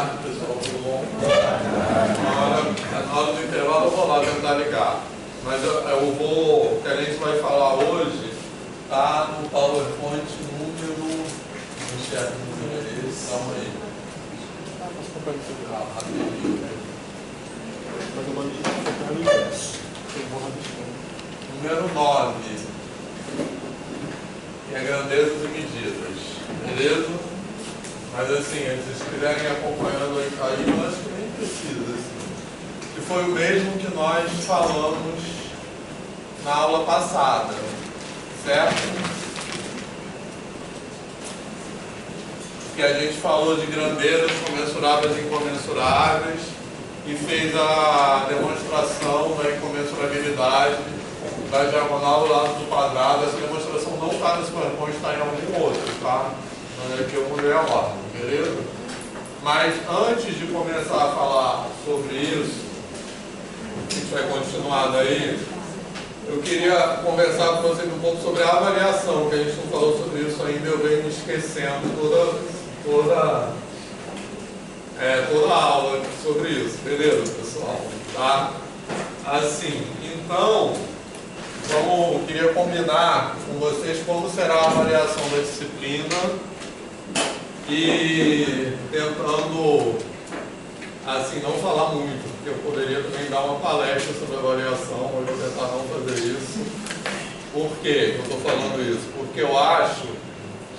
tarde, pessoal, tudo bom? Na hora do intervalo eu vou lá tentar ligar. Mas eu vou, o que a gente vai falar hoje está no PowerPoint número. Não enxerga o número é esse, calma aí. Número 9. Que é grandezas e medidas. Beleza? Mas assim, se estiverem acompanhando aí, eu acho que nem precisa. Assim. Que foi o mesmo que nós falamos na aula passada. Certo? Que a gente falou de grandezas comensuráveis e incomensuráveis e fez a demonstração da incomensurabilidade da diagonal do lado do quadrado. Essa demonstração não está nesse PowerPoint, está em algum outro, tá? Mas aqui eu mudei a ordem, beleza? Mas antes de começar a falar sobre isso, a gente vai continuar daí. Eu queria conversar com vocês um pouco sobre a avaliação, que a gente não falou sobre isso ainda, eu venho me esquecendo toda a aula sobre isso, beleza, pessoal? Tá? Assim, então, queria combinar com vocês como será a avaliação da disciplina e tentando, assim, não falar muito, porque eu poderia também dar uma palestra sobre avaliação, eu vou tentar não fazer isso. Por que eu estou falando isso? Porque eu acho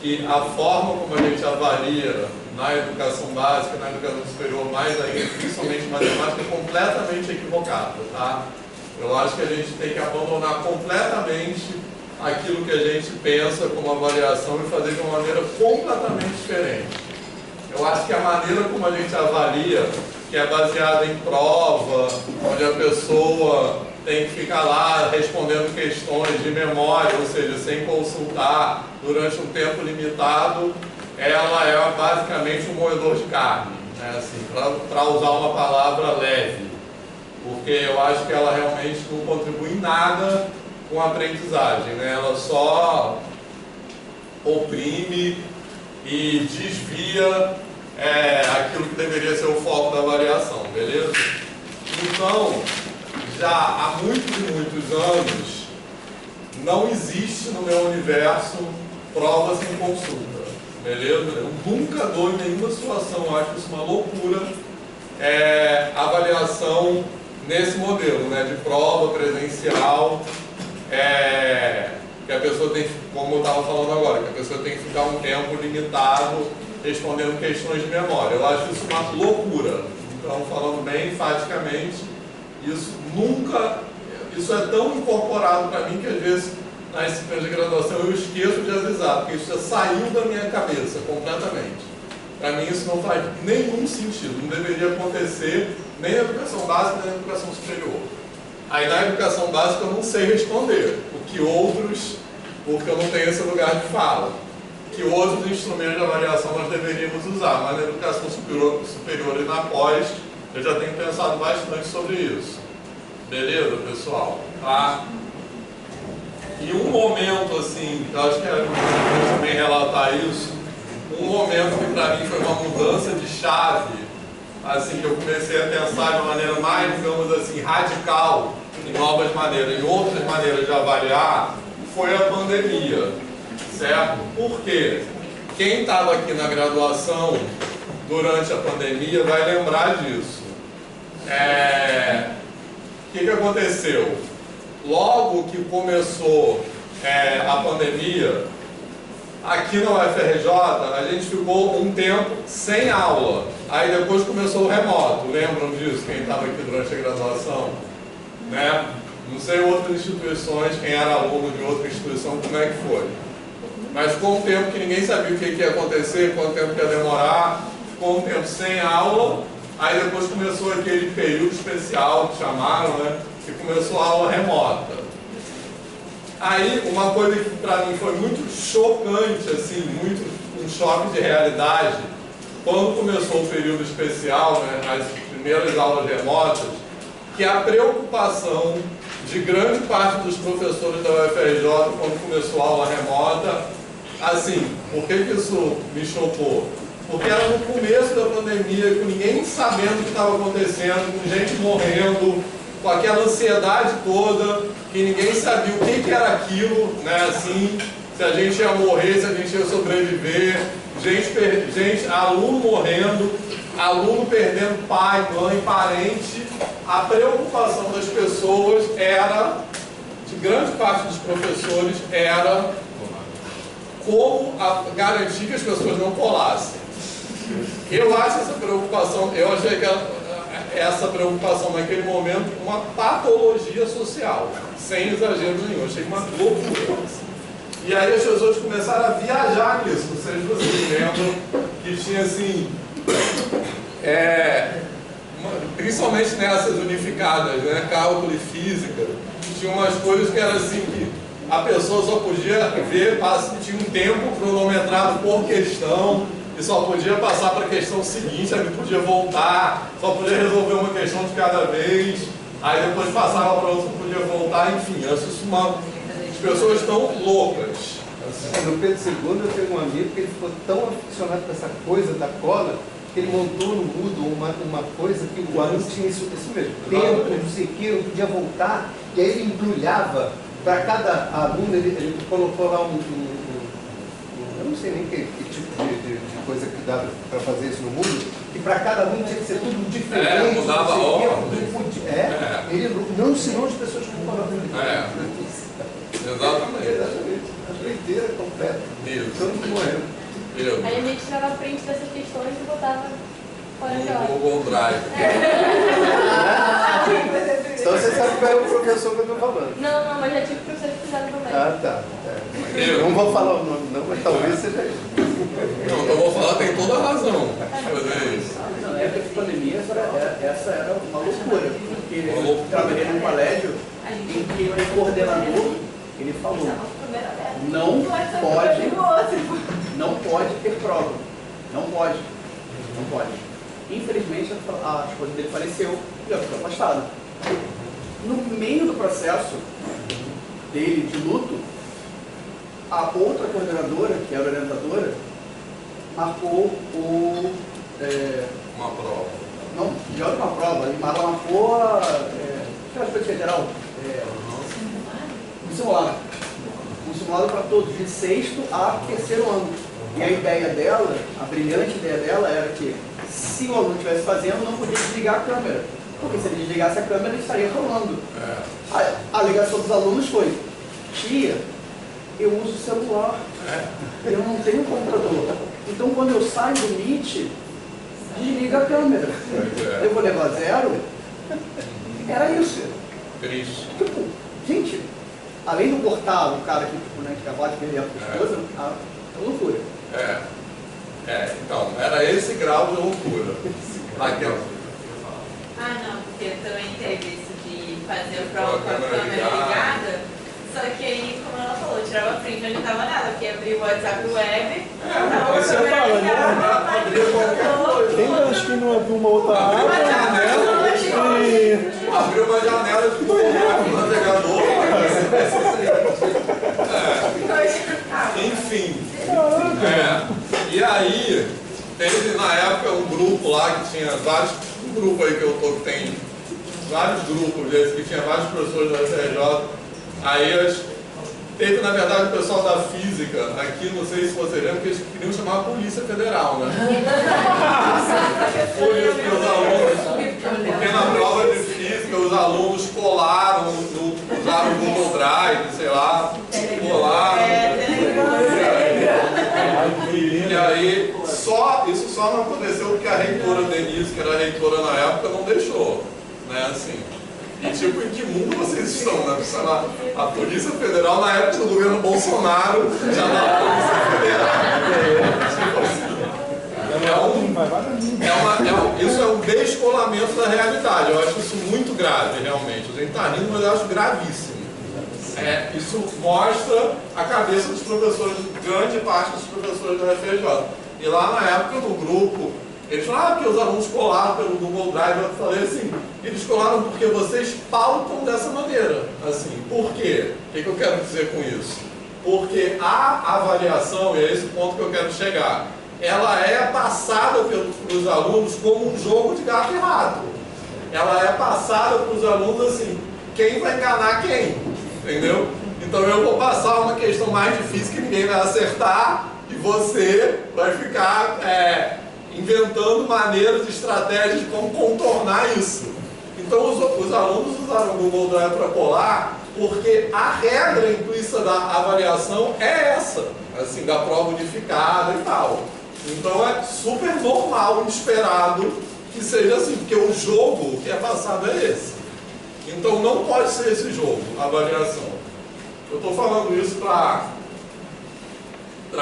que a forma como a gente avalia na educação básica, na educação superior, mais ainda, principalmente matemática, é completamente equivocada, tá? Eu acho que a gente tem que abandonar completamente aquilo que a gente pensa como avaliação e fazer de uma maneira completamente diferente. Eu acho que a maneira como a gente avalia, que é baseada em prova, onde a pessoa tem que ficar lá respondendo questões de memória, ou seja, sem consultar, durante um tempo limitado, ela é basicamente um moedor de carne, né? Assim, para usar uma palavra leve, porque eu acho que ela realmente não contribui em nada com a aprendizagem, né? Ela só oprime e desvia aquilo que deveria ser o foco da avaliação, beleza? Então, já há muitos e muitos anos, não existe no meu universo prova sem consulta, beleza? Eu nunca dou em nenhuma situação, eu acho isso uma loucura, avaliação nesse modelo, né, de prova presencial, que a pessoa tem, como eu estava falando agora, que a pessoa tem que ficar um tempo limitado respondendo questões de memória. Eu acho isso uma loucura. Então, falando bem enfaticamente, isso é tão incorporado para mim que às vezes na disciplina de graduação eu esqueço de avisar, porque isso já saiu da minha cabeça completamente. Para mim isso não faz nenhum sentido, não deveria acontecer nem na educação básica nem na educação superior. Aí na educação básica eu não sei responder, porque eu não tenho esse lugar de fala, que outros instrumentos de avaliação nós deveríamos usar, mas na educação superior e na pós eu já tenho pensado bastante sobre isso. Beleza, pessoal? Tá? E um momento assim, eu acho que é importante também relatar isso, um momento que para mim foi uma mudança de chave, assim, que eu comecei a pensar de uma maneira mais, digamos assim, radical, em novas maneiras, em outras maneiras de avaliar, foi a pandemia, certo? Por quê? Quem estava aqui na graduação durante a pandemia vai lembrar disso. O que aconteceu? Logo que começou a pandemia, aqui na UFRJ, a gente ficou um tempo sem aula. Aí depois começou o remoto. Lembram disso, quem estava aqui durante a graduação? Né? Não sei outras instituições, quem era aluno de outra instituição, como é que foi. Mas ficou um tempo que ninguém sabia o que ia acontecer, quanto tempo ia demorar. Ficou um tempo sem aula. Aí depois começou aquele período especial que chamaram, né? Que começou a aula remota. Aí uma coisa que para mim foi muito chocante, assim, um choque de realidade, quando começou o período especial, né, as primeiras aulas remotas, que a preocupação de grande parte dos professores da UFRJ quando começou a aula remota, assim, por que isso me chocou? porque era no começo da pandemia, com ninguém sabendo o que estava acontecendo, com gente morrendo, com aquela ansiedade toda, que ninguém sabia o que era aquilo, né, assim, se a gente ia morrer, se a gente ia sobreviver, aluno morrendo, aluno perdendo pai, mãe, parente. A preocupação das pessoas era, de grande parte dos professores, era como garantir que as pessoas não colassem. Eu acho essa preocupação, eu achei que essa preocupação naquele momento uma patologia social, sem exagero nenhum, eu achei uma loucura. E aí as pessoas começaram a viajar nisso, não sei se vocês lembram, que tinha assim, principalmente nessas unificadas, né, cálculo e física, tinha umas coisas que era assim que a pessoa só podia ver, tinha um tempo cronometrado por questão, e só podia passar para a questão seguinte, aí podia voltar, só podia resolver uma questão de cada vez, aí depois passava para outra, podia voltar, enfim, as pessoas estão loucas. Assim. No Pedro II eu tenho um amigo que ele ficou tão aficionado com essa coisa da cola, que ele montou no Moodle uma coisa que o aluno tinha isso mesmo, tempo, não sei o que, não podia voltar, e aí ele embrulhava, para cada aluno ele colocou lá eu não sei nem que tipo de coisa que dava para fazer isso no mundo, e para cada aluno tinha que ser tudo diferente. Mudava a ordem. Ele não ensinou as pessoas como falar. Exatamente. A doideira completa. Isso. Todo mundo morreu. Aí a gente tirava frente dessas questões e botava fora de hora. No Google Drive. Então você sabe qual é o professor que eu estou falando. Não, mas já tive professores que fizeram também. Ah, tá. Não vou falar o nome não, mas talvez seja isso. Não, eu vou falar, tem toda a razão fazer isso. Na época de pandemia, essa era uma loucura, porque eu trabalhei num colégio em que o coordenador, ele falou, não pode ter prova, não pode. Infelizmente, a esposa dele faleceu e eu fui afastado. No meio do processo dele de luto, a outra coordenadora, que era orientadora, marcou Uma prova. não, pior que uma prova, ele marcou aquela coisa federal, um simulado para todos, de sexto a terceiro ano. E a ideia dela, a brilhante ideia dela era que se o aluno estivesse fazendo, não podia desligar a câmera. Porque se ele desligasse a câmera, ele estaria rolando. A alegação dos alunos foi: tia, eu uso o celular, eu não tenho computador. Então quando eu saio do Meet, desliga a câmera. Eu vou levar zero. Era isso. Triste. Tipo, gente, além do cortar o cara que, tipo, né, que acabou de perder a esposa, é loucura. Então, era esse grau de loucura. Raquel. Não, porque também teve isso de fazer a prova com a câmera ligada, só que aí, como ela falou, tirava print onde estava nada, porque abria o WhatsApp web, tava com a câmera ligada, Tem acho que não abriu uma outra aba. Abriu uma janela de no navegador. Enfim. E aí, teve na época um grupo lá que tinha vários. Um grupo aí que eu tô que tem vários grupos desses que tinha vários professores da UFRJ. Aí teve, na verdade, o pessoal da física aqui, não sei se vocês lembram, que eles queriam chamar a Polícia Federal, né? Por isso que os alunos, porque na prova de física os alunos colaram, usaram o Google Drive, sei lá, colaram. E aí, isso só não aconteceu porque a reitora Denise, que era a reitora na época, não deixou, né, assim. E tipo, em que mundo vocês estão, né? Sei lá, a Polícia Federal, na época do governo Bolsonaro, já era a Polícia Federal. Isso é um descolamento da realidade. Eu acho isso muito grave, realmente. A gente está rindo, mas eu acho gravíssimo. Isso mostra a cabeça dos professores, grande parte dos professores da UFRJ. E lá na época, no grupo, eles falaram que os alunos colaram pelo Google Drive. Eu falei assim, eles colaram porque vocês pautam dessa maneira. Assim, por quê? O que eu quero dizer com isso? Porque a avaliação, e é esse ponto que eu quero chegar, ela é passada passada pelos alunos como um jogo de gato e rato. Ela é passada para os alunos assim, quem vai enganar quem, entendeu? Então eu vou passar uma questão mais difícil que ninguém vai acertar e você vai ficar inventando maneiras, estratégias de como contornar isso. Então os alunos usaram o Google Drive para colar porque a regra implícita da avaliação é essa, assim, da prova unificada e tal. Então é super normal e esperado que seja assim, porque o jogo que é passado é esse. Então não pode ser esse jogo, a avaliação. Eu estou falando isso para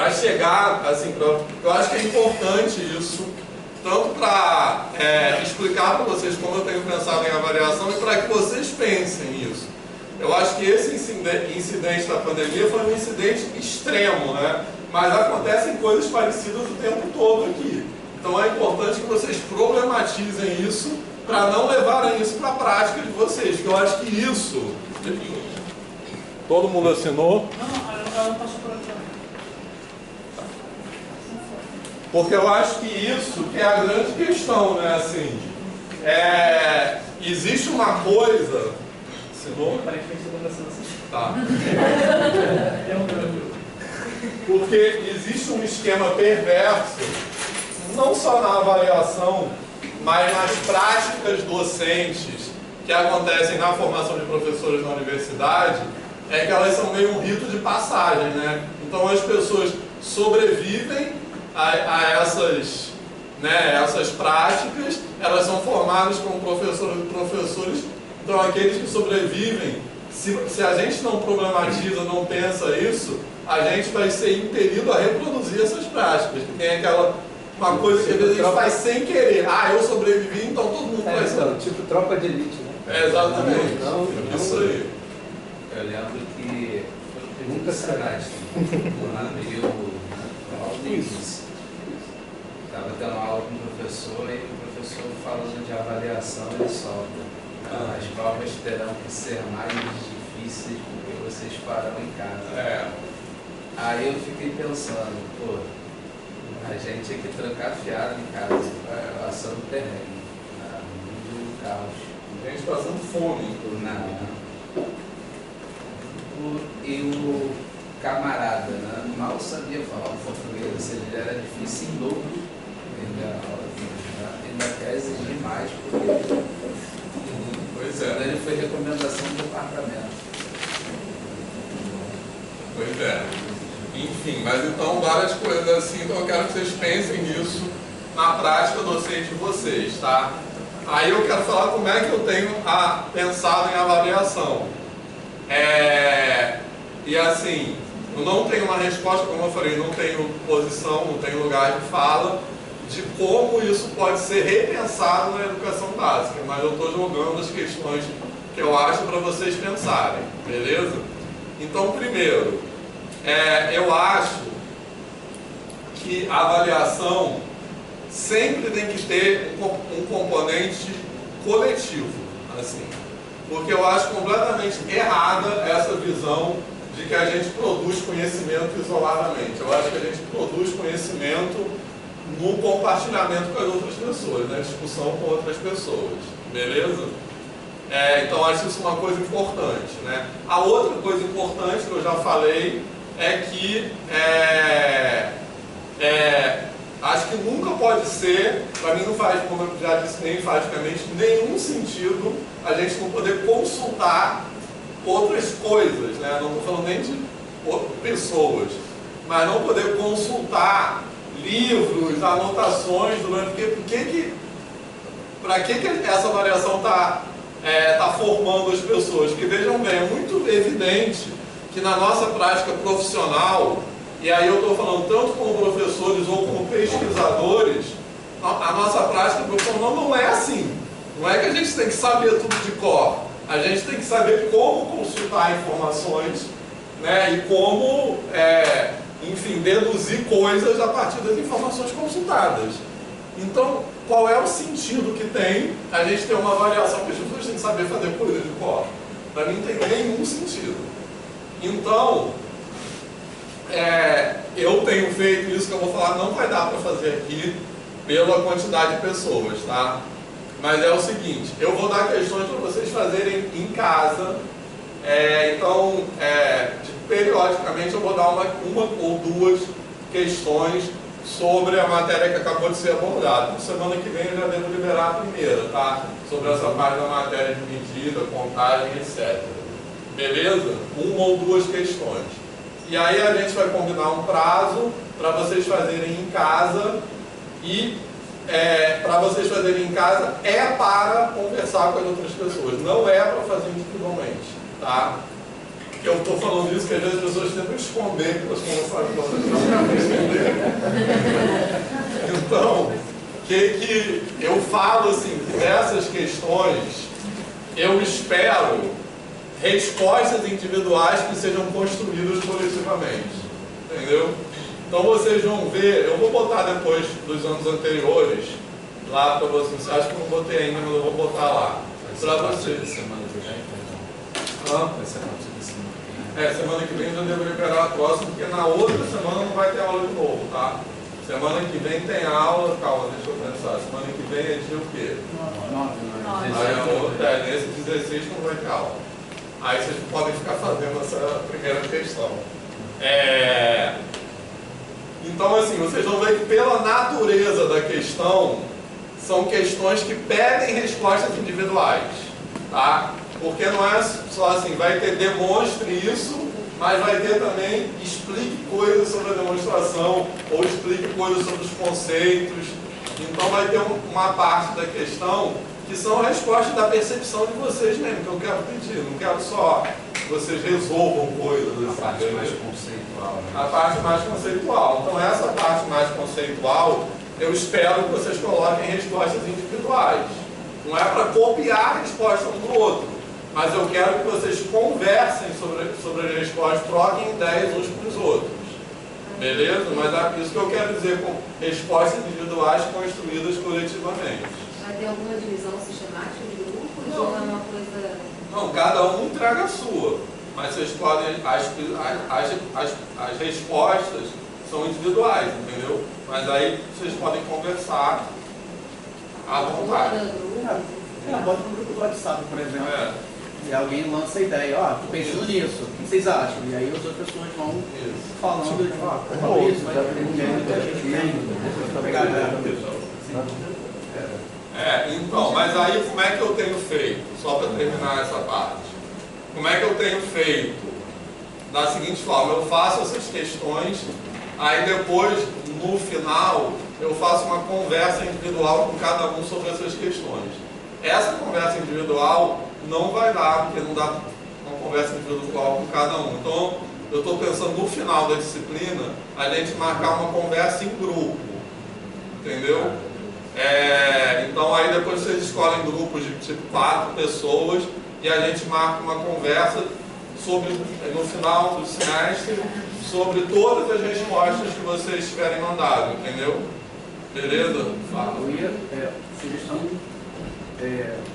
chegar, assim, eu acho que é importante isso, tanto para explicar para vocês como eu tenho pensado em avaliação e para que vocês pensem nisso. Eu acho que esse incidente da pandemia foi um incidente extremo, né? Mas acontecem coisas parecidas o tempo todo aqui. Então é importante que vocês problematizem isso para não levarem isso para a prática de vocês. Que eu acho que isso... Todo mundo assinou? Não, ela não passou por aqui. Porque eu acho que isso que é a grande questão, né? Assim, existe uma coisa... Assinou? Tá. Porque existe um esquema perverso, não só na avaliação, mas nas práticas docentes que acontecem na formação de professores na universidade, é que elas são meio um rito de passagem, né? Então as pessoas sobrevivem a essas, né, essas práticas, elas são formadas como professores, então aqueles que sobrevivem, se a gente não problematiza, não pensa isso, a gente vai ser impelido a reproduzir essas práticas, que tem uma coisa que às vezes a gente faz sem querer. Ah, eu sobrevivi, então todo mundo vai ser. Então, tipo tropa de elite, né? Exatamente. Isso aí. Eu lembro que nunca será. Um ano e eu estava tendo aula com o professor e o professor falando de avaliação, ele solta. As provas terão que ser mais difíceis porque vocês farão em casa. Aí eu fiquei pensando, pô, a gente é que trancafiado em casa, passando terreno, no caos. A gente passando fome. E o camarada, né, mal sabia falar o português, ou seja, ele era difícil em dobro, ainda quer exigir mais, porque ele foi recomendação do departamento. Pois é. Enfim, mas então várias coisas assim, então eu quero que vocês pensem nisso na prática docente de vocês, tá? Aí eu quero falar como é que eu tenho pensado em avaliação. E assim, eu não tenho uma resposta, como eu falei, não tenho posição, não tenho lugar de fala de como isso pode ser repensado na educação básica, mas eu estou jogando as questões que eu acho para vocês pensarem, beleza? Então, primeiro, eu acho que a avaliação sempre tem que ter um componente coletivo, assim, porque eu acho completamente errada essa visão de que a gente produz conhecimento isoladamente. Eu acho que a gente produz conhecimento no compartilhamento com as outras pessoas, na discussão com outras pessoas, beleza? Então acho isso uma coisa importante, né? A outra coisa importante que eu já falei é que acho que nunca pode ser, para mim não faz, como eu já disse, nem praticamente nenhum sentido a gente não poder consultar outras coisas, né? Não estou falando nem de pessoas, mas não poder consultar livros, anotações durante... Para que essa avaliação está formando as pessoas? Porque vejam bem, é muito evidente que na nossa prática profissional, e aí eu estou falando tanto como professores ou como pesquisadores, a nossa prática profissional não é assim. Não é que a gente tem que saber tudo de cor. A gente tem que saber como consultar informações, né, e como, enfim, deduzir coisas a partir das informações consultadas. Então, qual é o sentido que tem a gente ter uma avaliação que as pessoas têm que saber fazer coisas de cor? Para mim não tem nenhum sentido. Então, eu tenho feito isso que eu vou falar, não vai dar para fazer aqui, pela quantidade de pessoas, tá? Mas é o seguinte, eu vou dar questões para vocês fazerem em casa, então, periodicamente eu vou dar uma ou duas questões sobre a matéria que acabou de ser abordada. Então, semana que vem eu já devo liberar a primeira, tá? Sobre essa parte da matéria de medida, contagem, etc. Beleza? Uma ou duas questões. E aí a gente vai combinar um prazo para vocês fazerem em casa e para vocês fazerem em casa para conversar com as outras pessoas, não é para fazer individualmente, tá? Eu estou falando isso porque às vezes as pessoas tentam esconder que elas não sabem Então, que eu falo assim, dessas questões, eu espero respostas individuais que sejam construídas coletivamente, entendeu? Então vocês vão ver, eu vou botar depois dos anos anteriores lá para vocês, acho que eu não botei ainda, mas eu vou botar lá para vocês. Semana que vem, Vai ser a partir da semana que vem. Semana que vem eu já devo liberar a próxima, porque na outra semana não vai ter aula de novo, tá? Semana que vem tem aula, calma, deixa eu pensar, semana que vem é dia o quê? 9. Aí nesse 16 não vai ter aula. Aí vocês podem ficar fazendo essa primeira questão. Então, assim, vocês vão ver que pela natureza da questão, são questões que pedem respostas individuais, tá? Porque não é só assim, vai ter demonstre isso, mas vai ter também explique coisas sobre a demonstração, ou explique coisas sobre os conceitos. Então vai ter uma parte da questão que são respostas da percepção de vocês mesmo, que eu quero pedir, não quero só que vocês resolvam coisas. A parte mais conceitual. Né? A parte mais conceitual. Então essa parte mais conceitual, eu espero que vocês coloquem respostas individuais. Não é para copiar a resposta um do outro, mas eu quero que vocês conversem sobre as respostas, troquem ideias uns para os outros. Beleza? Mas é isso que eu quero dizer com respostas individuais construídas coletivamente. Vai ter alguma divisão sistemática de grupos ou é uma coisa... Não, cada um entrega a sua. Mas vocês podem... As respostas são individuais, entendeu? Mas aí vocês podem conversar à vontade. Bota no grupo do WhatsApp, por exemplo. E alguém lança a ideia, tô pensando nisso, o que vocês acham? E aí as outras pessoas vão falando, isso, mas a gente vem pegar então, mas aí como é que eu tenho feito? Só para terminar essa parte. Como é que eu tenho feito? Da seguinte forma, eu faço essas questões, aí depois, no final, eu faço uma conversa individual com cada um sobre essas questões. Essa conversa individual não vai dar, porque não dá uma conversa individual com cada um. Então, eu estou pensando no final da disciplina, a gente marcar uma conversa em grupo, entendeu? Então, aí depois vocês escolhem grupos de tipo 4 pessoas e a gente marca uma conversa sobre, no final do semestre, sobre todas as respostas que vocês tiverem mandado, entendeu? Beleza? Fala. Sugestão,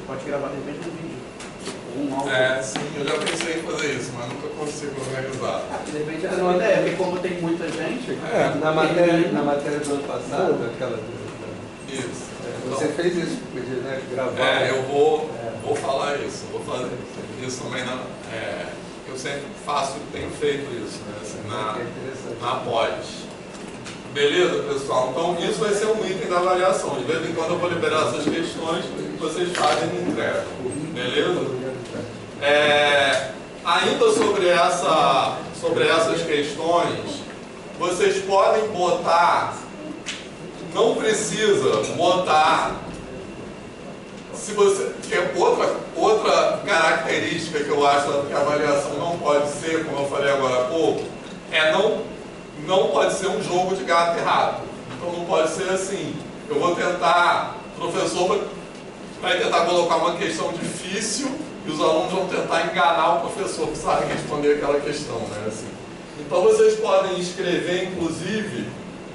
pode gravar de repente no vídeo. Sim, eu já pensei em fazer isso, mas nunca consigo organizar. De repente é uma ideia, porque como tem muita gente... Na matéria do ano passado, aquela... Isso. Você fez isso, podia, né? Gravar. Eu vou falar isso, vou fazer isso também eu sempre faço e tenho feito isso, né? Assim, na pós. Beleza, pessoal? Então isso vai ser um item da avaliação. De vez em quando eu vou liberar essas questões, vocês fazem e entregam. Beleza? Ainda sobre essas questões, vocês podem botar, não precisa botar, se você, que é outra característica que eu acho que a avaliação não pode ser, como eu falei agora há pouco, não pode ser um jogo de gato e rato. Então não pode ser assim, eu vou tentar, o professor vai tentar colocar uma questão difícil e os alunos vão tentar enganar o professor que sabe responder aquela questão, né? Assim. Então vocês podem escrever, inclusive,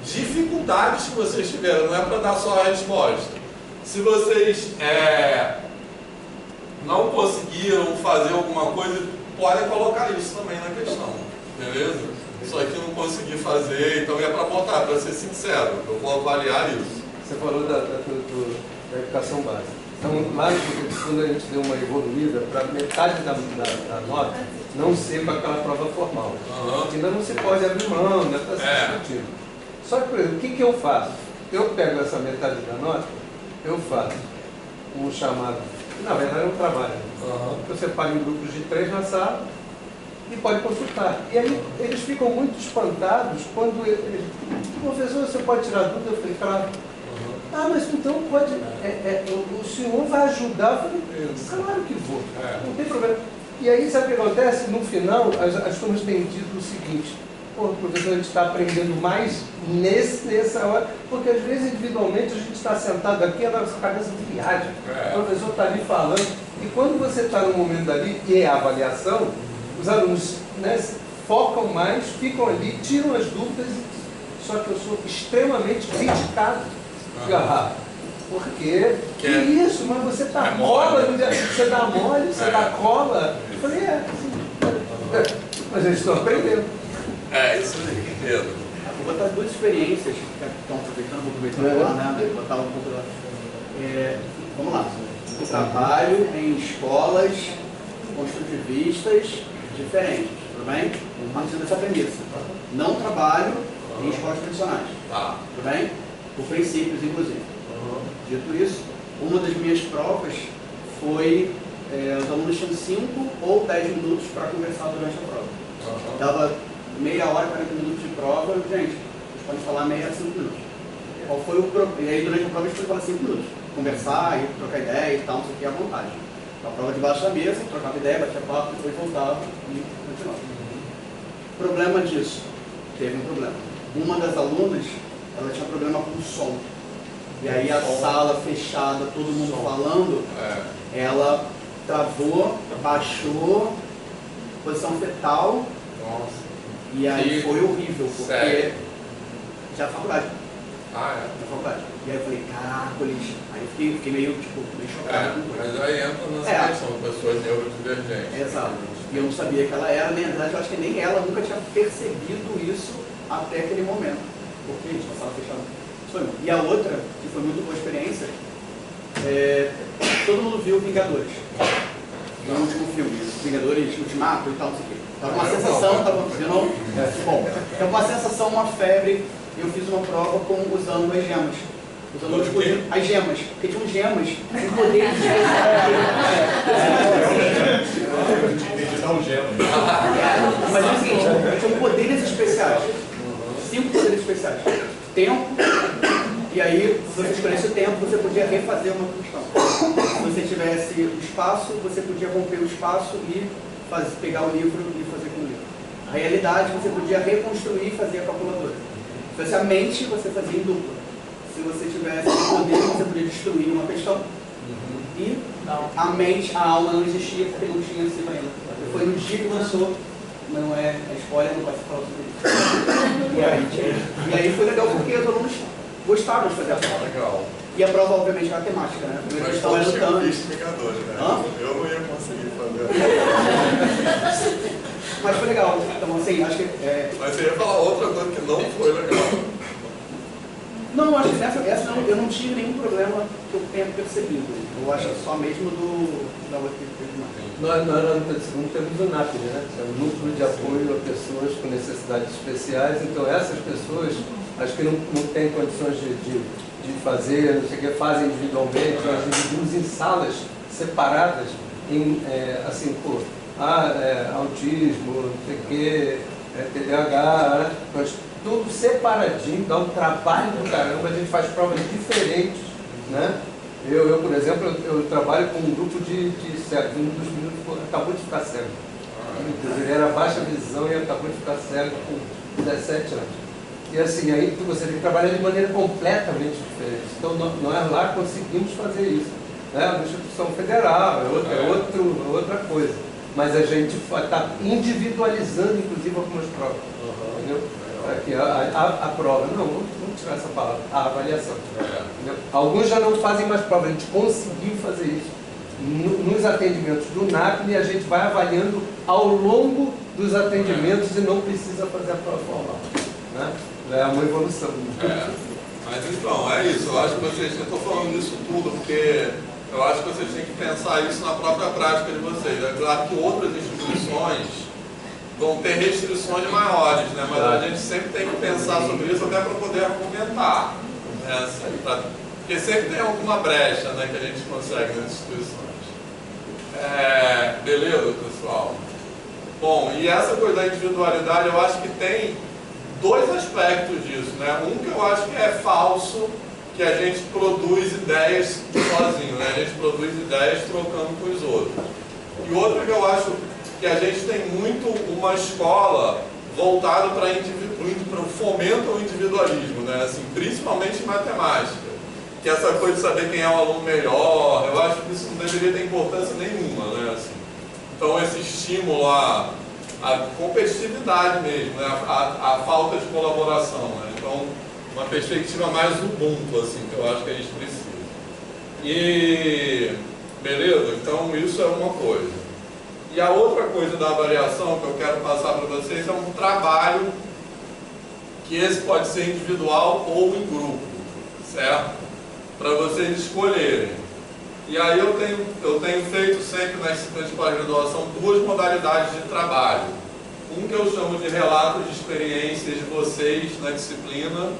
dificuldades que vocês tiveram, não é para dar só a resposta. Se vocês não conseguiram fazer alguma coisa, podem colocar isso também na questão, beleza? Isso aqui não consegui fazer, então é para botar, para ser sincero, eu vou avaliar isso. Você falou da educação básica. Então, lá quando a gente deu uma evoluída para metade da nota não ser com aquela prova formal. Ainda não se pode abrir mão, ainda está se discutindo. Só que, por exemplo, o que eu faço? Eu pego essa metade da nota, eu faço um chamado, na verdade é um trabalho. Eu separo em grupos de 3 na sala e pode consultar. E aí eles ficam muito espantados quando professor, você pode tirar dúvida? Eu falei, claro. Mas então pode, o senhor vai ajudar? Eu falei, claro que vou, não tem problema. E aí, sabe o que acontece? No final, as turmas têm dito o seguinte: pô, professor, a gente está aprendendo mais nessa hora, porque às vezes individualmente a gente está sentado aqui, a nossa cabeça viaja, o professor está ali falando, e quando você está no momento ali, e é a avaliação, os alunos, né, focam mais, ficam ali, tiram as dúvidas, só que eu sou extremamente criticado. Porque que isso, mas você dá cola, você dá mole, você dá cola. Eu falei, mas eles estão aprendendo. Isso aí, Pedro. Vou botar 2 experiências que estão aproveitando lá, né? Botar um pouco vamos lá. Eu trabalho em escolas construtivistas diferentes, tudo bem? Partindo dessa premissa. Não trabalho em escolas tradicionais, tudo bem? Por princípios, inclusive. Dito isso, uma das minhas provas foi, os alunos tinham 5 ou 10 minutos para conversar durante a prova. Dava meia hora, 40 minutos de prova, gente, vocês podem falar meia a 5 minutos. Qual foi e aí durante a prova a gente pode falar 5 minutos. Conversar, ir trocar ideia e tal, não sei o que, à vontade. A prova debaixo da mesa, trocava ideia, batia papo, depois voltava e continuava. Problema disso, teve um problema. Uma das alunas, ela tinha problema com o som. E aí a sala fechada, todo mundo falando, ela travou, baixou, posição fetal. E aí foi horrível, porque já é faculdade. Na faculdade. E aí eu falei, caraca, aí eu fiquei meio chocado. Mas aí entra nessa questão de pessoas neurodivergentes. Exato. E eu não sabia que ela era, na verdade eu acho que nem ela nunca tinha percebido isso até aquele momento. Porque a gente passava fechada. E a outra, que foi muito boa experiência, todo mundo viu Vingadores. No último filme, Vingadores Ultimato e tal, não sei o quê. Tava uma sensação, bom, então uma sensação, uma febre. Eu fiz uma prova usando as gemas. Os alunos podiam, as gemas, porque tinham gemas com poderes Mas é o seguinte, tinham poderes especiais. 5 poderes especiais. Tempo, e aí, se você escolhesse o tempo, você podia refazer uma questão. Se você tivesse o espaço, você podia romper o espaço e pegar o livro e fazer com o livro. A realidade, você podia reconstruir e fazer a calculadora. Se fosse a mente, você fazia em dupla. Se você tivesse o poder, você podia destruir uma questão. E a mente, a alma não existia porque não tinha sido ainda. Foi no dia que lançou, não é spoiler, não pode falar sobre isso. E aí foi legal porque os alunos gostaram de fazer a prova. Legal. E a prova, obviamente, é matemática, né? Mas Estão lutando. Eu não ia conseguir fazer. Mas foi legal. Então, assim, acho que... Mas você ia falar outra coisa que não foi legal. Não, acho que essa eu não tive nenhum problema que eu tenha percebido. Eu acho só mesmo da outra que teve mais. Nós não temos o NAP, né? É o Núcleo de Apoio a Pessoas com Necessidades Especiais. Então, essas pessoas, acho que não têm condições de fazer, não sei o que, fazem individualmente, nós dividimos em salas separadas, assim, autismo, não sei o que, TDAH, nós tudo separadinho, dá um trabalho do caramba, a gente faz provas diferentes, né? Eu, por exemplo, eu trabalho com um grupo de cegos, um dos meninos acabou de ficar cego. Ele era baixa visão e acabou de ficar cego com 17 anos. E assim, aí você tem que trabalhar de maneira completamente diferente. Então nós lá conseguimos fazer isso. É uma instituição federal, é outra coisa. Mas a gente está individualizando, inclusive, algumas provas. Entendeu? Aqui, a prova, vamos tirar essa palavra, a avaliação. Alguns já não fazem mais prova, a gente conseguiu fazer isso. Nos atendimentos do NAPNE, a gente vai avaliando ao longo dos atendimentos e não precisa fazer a prova formal. Né? É uma evolução. Mas então, é isso. Eu acho que vocês, eu estou falando isso tudo porque eu acho que vocês têm que pensar isso na própria prática de vocês. É claro que outras instituições vão ter restrições maiores, né? Mas a gente sempre tem que pensar sobre isso até para poder argumentar, né? Assim, porque sempre tem alguma brecha, né, que a gente consegue nas instituições. Beleza, pessoal? Bom, e essa coisa da individualidade, eu acho que tem dois aspectos disso, né? Um que eu acho que é falso, que a gente produz ideias sozinho, né? A gente produz ideias trocando com os outros. E outra que eu acho que a gente tem muito uma escola voltada para o fomento ao individualismo, né? Assim, principalmente em matemática. Que essa coisa de saber quem é o aluno melhor, eu acho que isso não deveria ter importância nenhuma, né? Assim, então esse estímulo à competitividade mesmo, né? A falta de colaboração, né? Então, uma perspectiva mais Ubuntu, assim, que eu acho que a gente precisa. E, beleza? Então, isso é uma coisa. E a outra coisa da avaliação que eu quero passar para vocês é um trabalho que esse pode ser individual ou em grupo, certo? Para vocês escolherem. E aí eu tenho feito sempre nas disciplinas de pós-graduação duas modalidades de trabalho. Um que eu chamo de relatos de experiências de vocês na disciplina,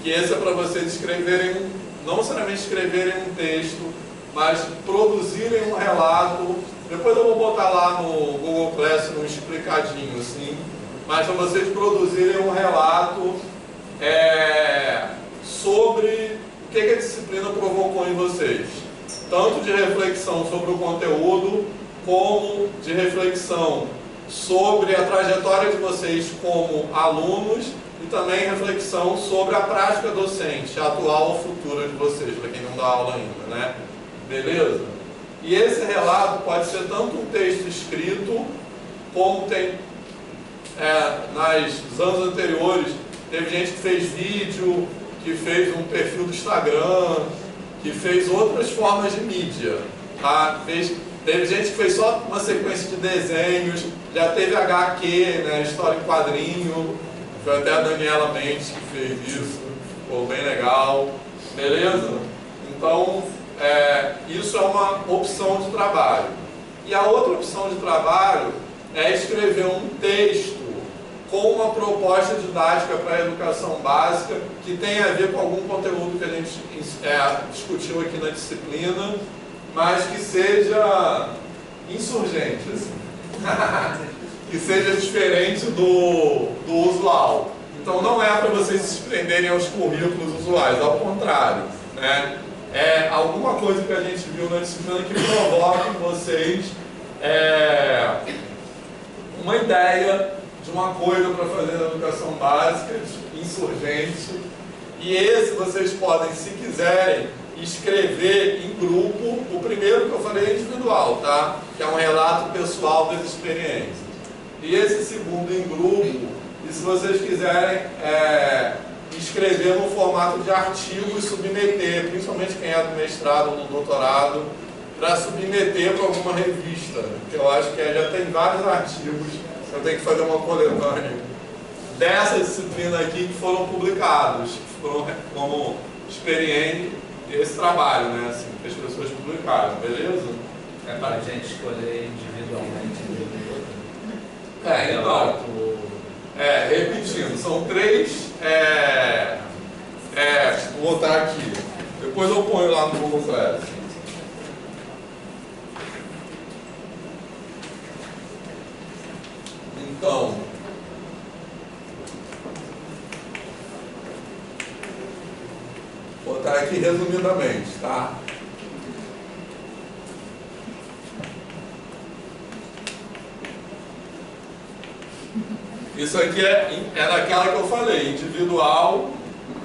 que esse é para vocês escreverem, não necessariamente escreverem um texto, mas produzirem um relato. Depois eu vou botar lá no Google Classroom explicadinho, assim, mas para vocês produzirem um relato sobre o que a disciplina provocou em vocês. Tanto de reflexão sobre o conteúdo, como de reflexão sobre a trajetória de vocês como alunos e também reflexão sobre a prática docente, atual ou futura de vocês, para quem não dá aula ainda, né? Beleza? E esse relato pode ser tanto um texto escrito, como tem, nos anos anteriores, teve gente que fez vídeo, que fez um perfil do Instagram, que fez outras formas de mídia, tá? Teve gente que fez só uma sequência de desenhos, já teve HQ, né, história em quadrinho, foi até a Daniela Mendes que fez isso, ficou bem legal, beleza? Então, isso é uma opção de trabalho. E a outra opção de trabalho é escrever um texto com uma proposta didática para a educação básica que tenha a ver com algum conteúdo que a gente discutiu aqui na disciplina, mas que seja insurgente, assim. Que seja diferente do usual. Então não é para vocês se prenderem aos currículos usuais, ao contrário, né? É alguma coisa que a gente viu na disciplina que provoca em vocês uma ideia de uma coisa para fazer na educação básica, insurgente. E esse vocês podem, se quiserem, escrever em grupo. O primeiro que eu falei é individual, tá? Que é um relato pessoal das experiências. E esse segundo em grupo, e se vocês quiserem escrever no formato de artigo e submeter, principalmente quem é do mestrado ou do doutorado, para submeter para alguma revista, que eu acho que já tem vários artigos. Eu tenho que fazer uma coletânea dessa disciplina aqui que foram publicados, que foram como experiência esse trabalho, né? Assim, que as pessoas publicaram, beleza? É para a gente escolher individualmente. Então, repetindo, são três. Vou botar aqui. Depois eu ponho lá no Google Classroom. Então, vou botar aqui resumidamente, tá? Isso aqui é daquela que eu falei, individual,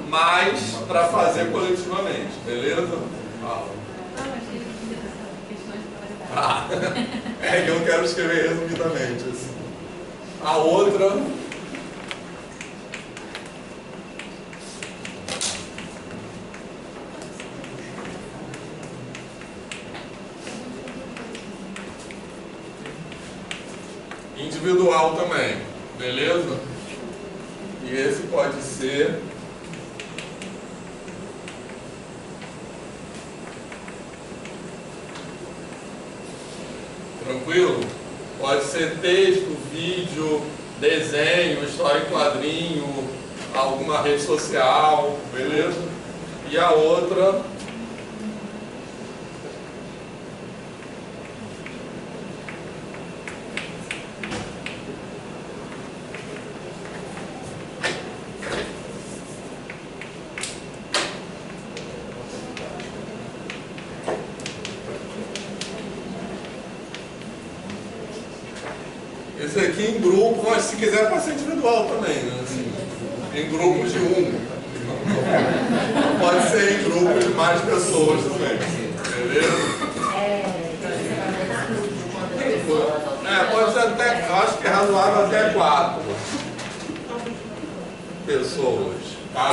mas para fazer coletivamente, beleza? Que eu quero escrever resumidamente, assim. A outra individual também, beleza? E esse pode ser Tranquilo? Pode ser texto, vídeo, desenho, história em quadrinho, alguma rede social, beleza? E a outra... Esse aqui em grupo, mas se quiser pode ser individual também, né? Assim, em grupos de pode ser em grupos de mais pessoas também, beleza? Pode ser até, acho que é razoável até 4 pessoas, tá?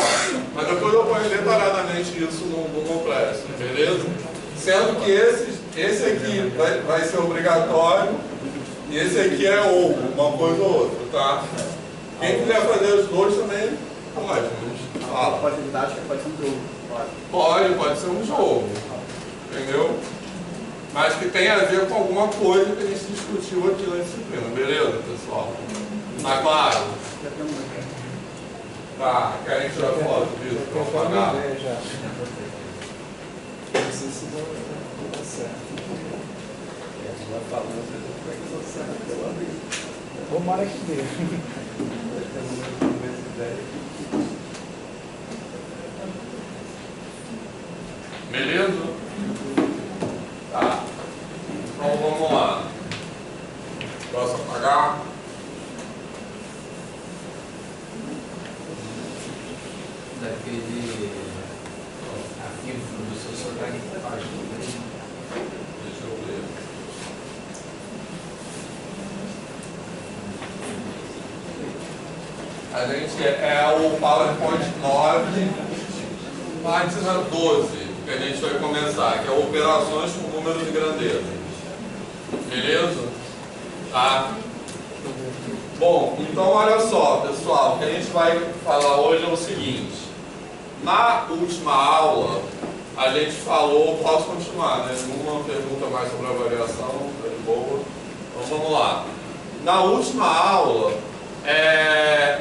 Mas depois eu ponho detalhadamente isso no Google Classroom, beleza? Sendo que esse aqui vai ser obrigatório e esse aqui é ou uma coisa ou outra, tá? Quem quiser fazer os dois também pode, mas fala. Pode ser didática, pode ser um jogo. Pode ser um jogo, entendeu? Mas que tem a ver com alguma coisa que a gente discutiu aqui na disciplina, beleza, pessoal? Tá claro? Tá, querem tirar foto disso? Vamos pagar? Não sei se vai dar certo. Vai falando, vai dar certo, pelo amigo. Tomara que dê. Beleza? Tá. Então vamos lá. Posso apagar? Daquele arquivo do professor está aqui embaixo. Deixa eu ver. A gente é o PowerPoint 9, página 12, que a gente vai começar, que é operações com números de grandeza. Beleza? Tá? Bom, então olha só, pessoal, o que a gente vai falar hoje é o seguinte. Na última aula, a gente falou, posso continuar, né? Uma pergunta mais sobre a avaliação, tá de boa. Então vamos lá. Na última aula,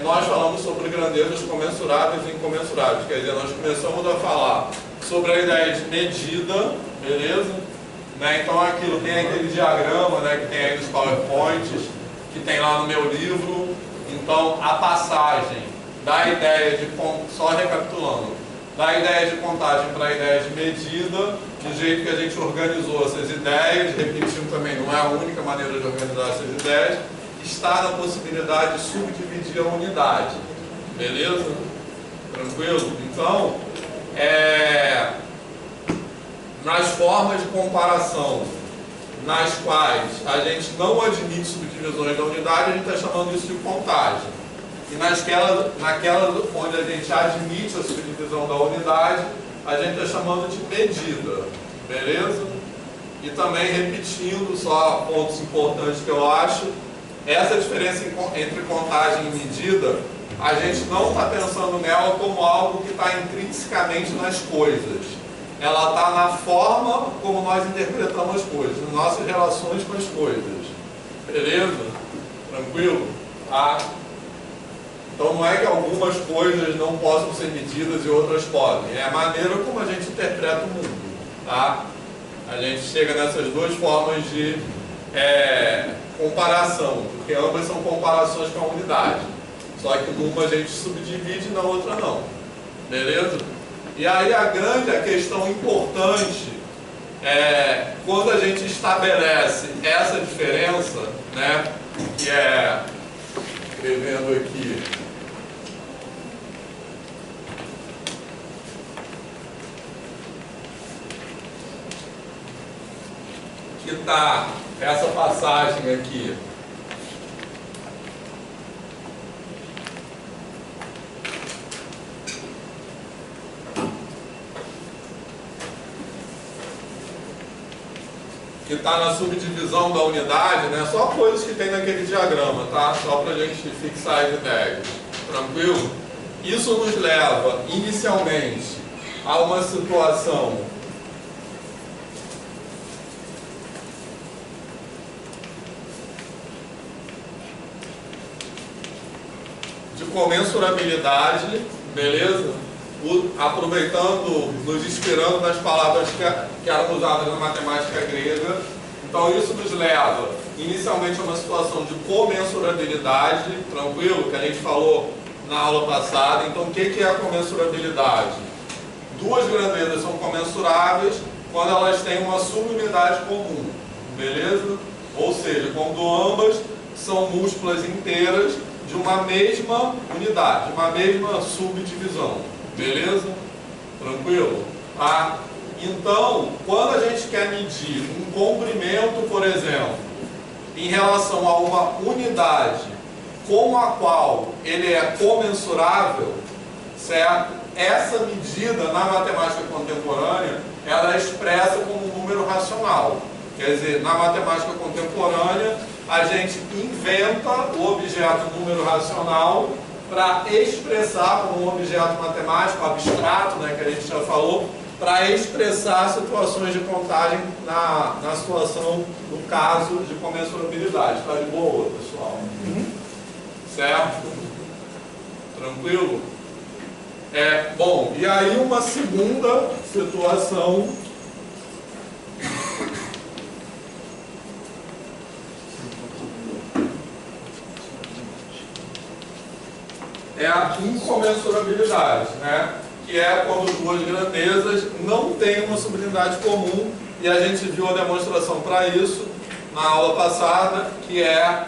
nós falamos sobre grandezas comensuráveis e incomensuráveis, quer dizer, nós começamos a falar sobre a ideia de medida, beleza? Né? Então aquilo tem aquele diagrama, né, que tem aí nos PowerPoints, que tem lá no meu livro. Então a passagem da ideia de, só recapitulando, da ideia de contagem para a ideia de medida, do jeito que a gente organizou essas ideias, repetindo também, não é a única maneira de organizar essas ideias, está na possibilidade de subdividir a unidade. Beleza? Tranquilo? Então, nas formas de comparação nas quais a gente não admite subdivisões da unidade, a gente está chamando isso de contagem. E naquelas onde a gente admite a subdivisão da unidade, a gente está chamando de medida. Beleza? E também repetindo, só pontos importantes que eu acho, essa diferença entre contagem e medida, a gente não está pensando nela como algo que está intrinsecamente nas coisas. Ela está na forma como nós interpretamos as coisas, nas nossas relações com as coisas. Beleza? Tranquilo? Tá? Então não é que algumas coisas não possam ser medidas e outras podem. É a maneira como a gente interpreta o mundo. Tá? A gente chega nessas duas formas de comparação, porque ambas são comparações com a unidade. Só que numa a gente subdivide e na outra não. Beleza? E aí a questão importante é quando a gente estabelece essa diferença, né, que é, escrevendo aqui, que está essa passagem aqui. Que está na subdivisão da unidade, né? Só coisas que tem naquele diagrama, tá? Só para a gente fixar as ideias. Tranquilo? Isso nos leva, inicialmente, a uma situação comensurabilidade, beleza? Aproveitando, nos inspirando nas palavras que eram usadas na matemática grega. Então isso nos leva inicialmente a uma situação de comensurabilidade, tranquilo? Que a gente falou na aula passada. Então o que é a comensurabilidade? Duas grandezas são comensuráveis quando elas têm uma subunidade comum, beleza? Ou seja, quando ambas são múltiplas inteiras de uma mesma unidade, de uma mesma subdivisão, beleza? Tranquilo? Ah, então, quando a gente quer medir um comprimento, por exemplo, em relação a uma unidade com a qual ele é comensurável, certo? Essa medida na matemática contemporânea, ela é expressa como um número racional. Quer dizer, na matemática contemporânea, a gente inventa o objeto número racional para expressar como um objeto matemático abstrato, né, que a gente já falou, para expressar situações de contagem na situação, no caso de comensurabilidade. Está de boa, pessoal? Certo? Tranquilo? Bom, e aí uma segunda situação é a incomensurabilidade, né? Que é quando duas grandezas não têm uma subunidade comum, e a gente viu a demonstração para isso na aula passada, que é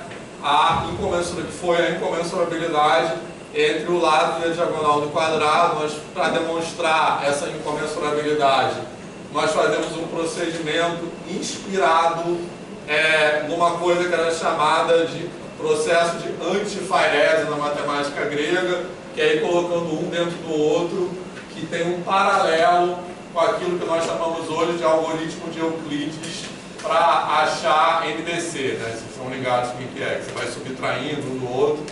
foi a incomensurabilidade entre o lado e a diagonal do quadrado. Mas, para demonstrar essa incomensurabilidade, nós fazemos um procedimento inspirado numa coisa que era chamada de processo de antifairese na matemática grega, que é ir colocando um dentro do outro, que tem um paralelo com aquilo que nós chamamos hoje de algoritmo de Euclides para achar NDC, né? Vocês são ligados o que é, que você vai subtraindo um do outro,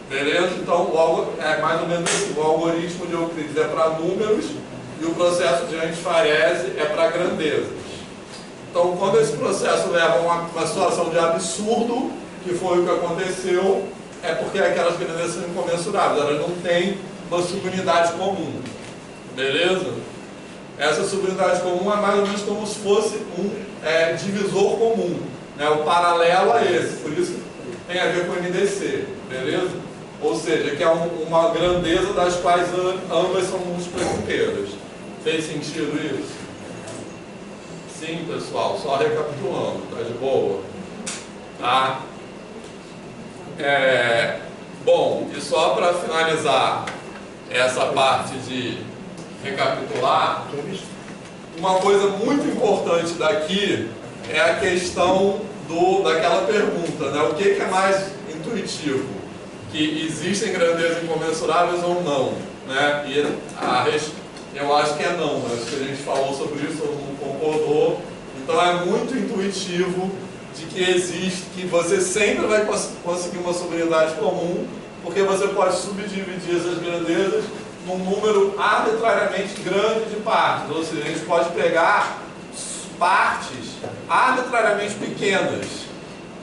beleza? Então, é mais ou menos assim, o algoritmo de Euclides é para números e o processo de antifarese é para grandezas. Então, quando esse processo leva a uma situação de absurdo, que foi o que aconteceu, é porque aquelas grandezas são incomensuráveis, elas não têm uma subunidade comum, beleza? Essa subunidade comum é mais ou menos como se fosse um divisor comum, né? O paralelo a esse, por isso tem a ver com NDC, beleza? Ou seja, que é uma grandeza das quais ambas são múltiplas inteiras. Fez sentido isso? Sim, pessoal, só recapitulando, tá de boa? Tá? Bom, e só para finalizar essa parte de recapitular, uma coisa muito importante daqui é a questão daquela pergunta, né? O que é mais intuitivo? Que existem grandezas incomensuráveis ou não? Né? E eu acho que é não, né? Acho que a gente falou sobre isso, todo mundo concordou. Então é muito intuitivo de que você sempre vai conseguir uma subunidade comum, porque você pode subdividir essas grandezas num número arbitrariamente grande de partes. Ou seja, a gente pode pegar partes arbitrariamente pequenas,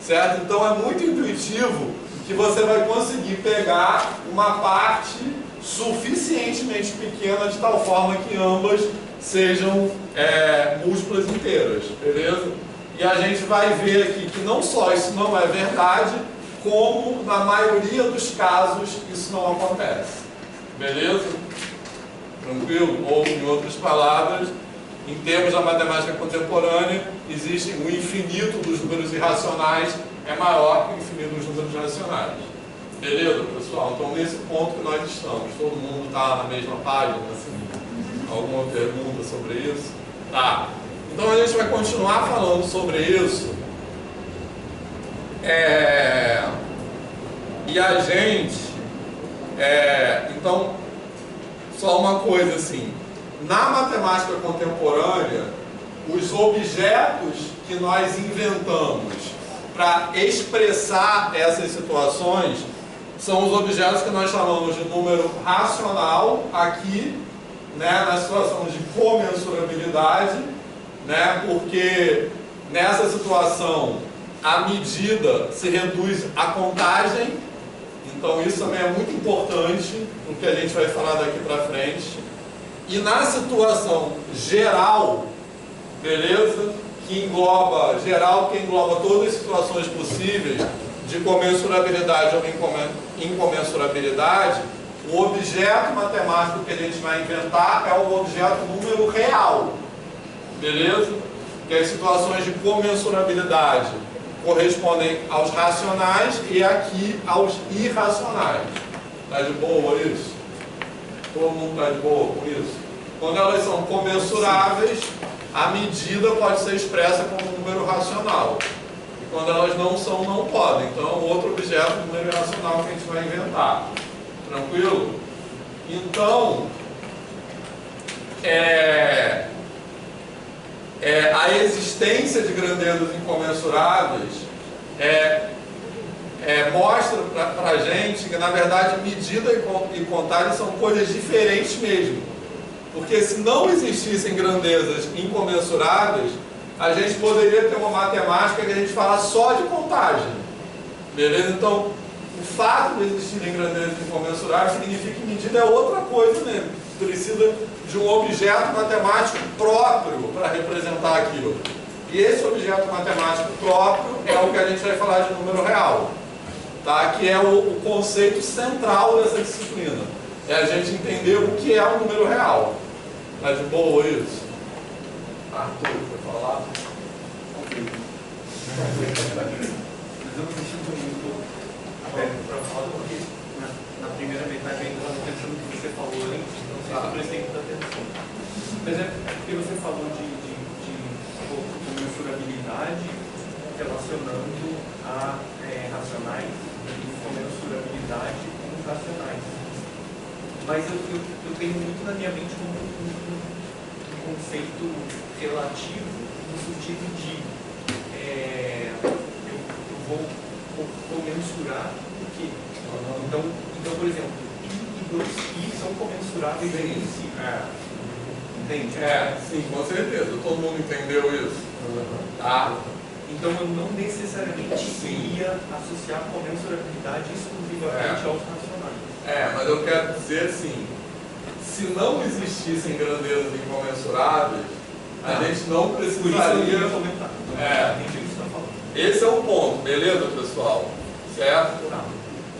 certo? Então é muito intuitivo que você vai conseguir pegar uma parte suficientemente pequena de tal forma que ambas sejam múltiplas inteiras, beleza? E a gente vai ver aqui que não só isso não é verdade, como na maioria dos casos isso não acontece. Beleza? Tranquilo? Ou, em outras palavras, em termos da matemática contemporânea, existe o infinito dos números irracionais é maior que o infinito dos números racionais. Beleza, pessoal? Então, nesse ponto que nós estamos, todo mundo está na mesma página? Assim, alguma pergunta sobre isso? Tá. Então, a gente vai continuar falando sobre isso. E a gente... então, só uma coisa assim. Na matemática contemporânea, os objetos que nós inventamos para expressar essas situações são os objetos que nós chamamos de número racional, aqui, né, na situação de comensurabilidade, né, porque nessa situação a medida se reduz à contagem, Então isso também é muito importante no que a gente vai falar daqui para frente. E na situação geral, beleza? Que engloba todas as situações possíveis de comensurabilidade ou incomensurabilidade, o objeto matemático que a gente vai inventar é o objeto número real, beleza? Que as situações de comensurabilidade correspondem aos racionais e aqui aos irracionais. Tá de boa isso? Todo mundo está de boa com isso? Quando elas são comensuráveis, a medida pode ser expressa como um número racional. E quando elas não são, não podem. Então, é um outro objeto número irracional que a gente vai inventar. Tranquilo? Então, a existência de grandezas incomensuráveis mostra para a gente que, na verdade, medida e contagem são coisas diferentes mesmo. Porque se não existissem grandezas incomensuráveis, a gente poderia ter uma matemática que a gente fala só de contagem. Beleza? Então, o fato de existirem grandezas incomensuráveis significa que medida é outra coisa mesmo. Precisa de um objeto matemático próprio para representar aquilo. E esse objeto matemático próprio é o que a gente vai falar de número real. Tá? Que é o conceito central dessa disciplina. É a gente entender o que é um número real. Tá de boa isso? Arthur, quer falar? Mas eu me sinto muito aberto para falar, porque na primeira metade eu ainda estava pensando no que você falou antes, não sei se eu prestei muita atenção. Mas é porque você falou de comensurabilidade relacionando a racionais e comensurabilidade com racionais. Mas eu tenho muito na minha mente como um conceito relativo, no sentido de eu vou comensurar o quê? Então, por exemplo, I e 2I são comensuráveis entre si. Entende? Sim, com certeza. Todo mundo entendeu isso? Tá? Então eu não necessariamente iria associar comensurabilidade exclusivamente aos racionais. Mas eu quero dizer assim, se não existissem grandezas incomensuráveis, a gente não precisaria... Entendi o que você está falando. Esse é o ponto, beleza, pessoal? Certo? Tá.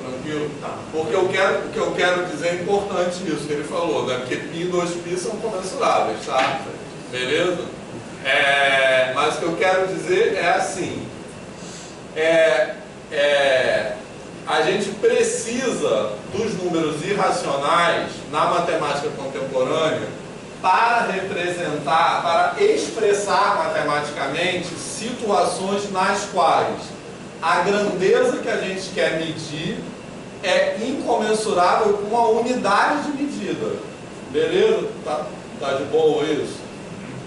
Tranquilo? Tá. Porque o que eu quero dizer é importante isso que ele falou, né? Porque π e 2π são comensuráveis, tá? Beleza? Mas o que eu quero dizer é assim, a gente precisa dos números irracionais na matemática contemporânea para representar, para expressar matematicamente situações nas quais a grandeza que a gente quer medir é incomensurável com a unidade de medida. Beleza? Tá de boa isso?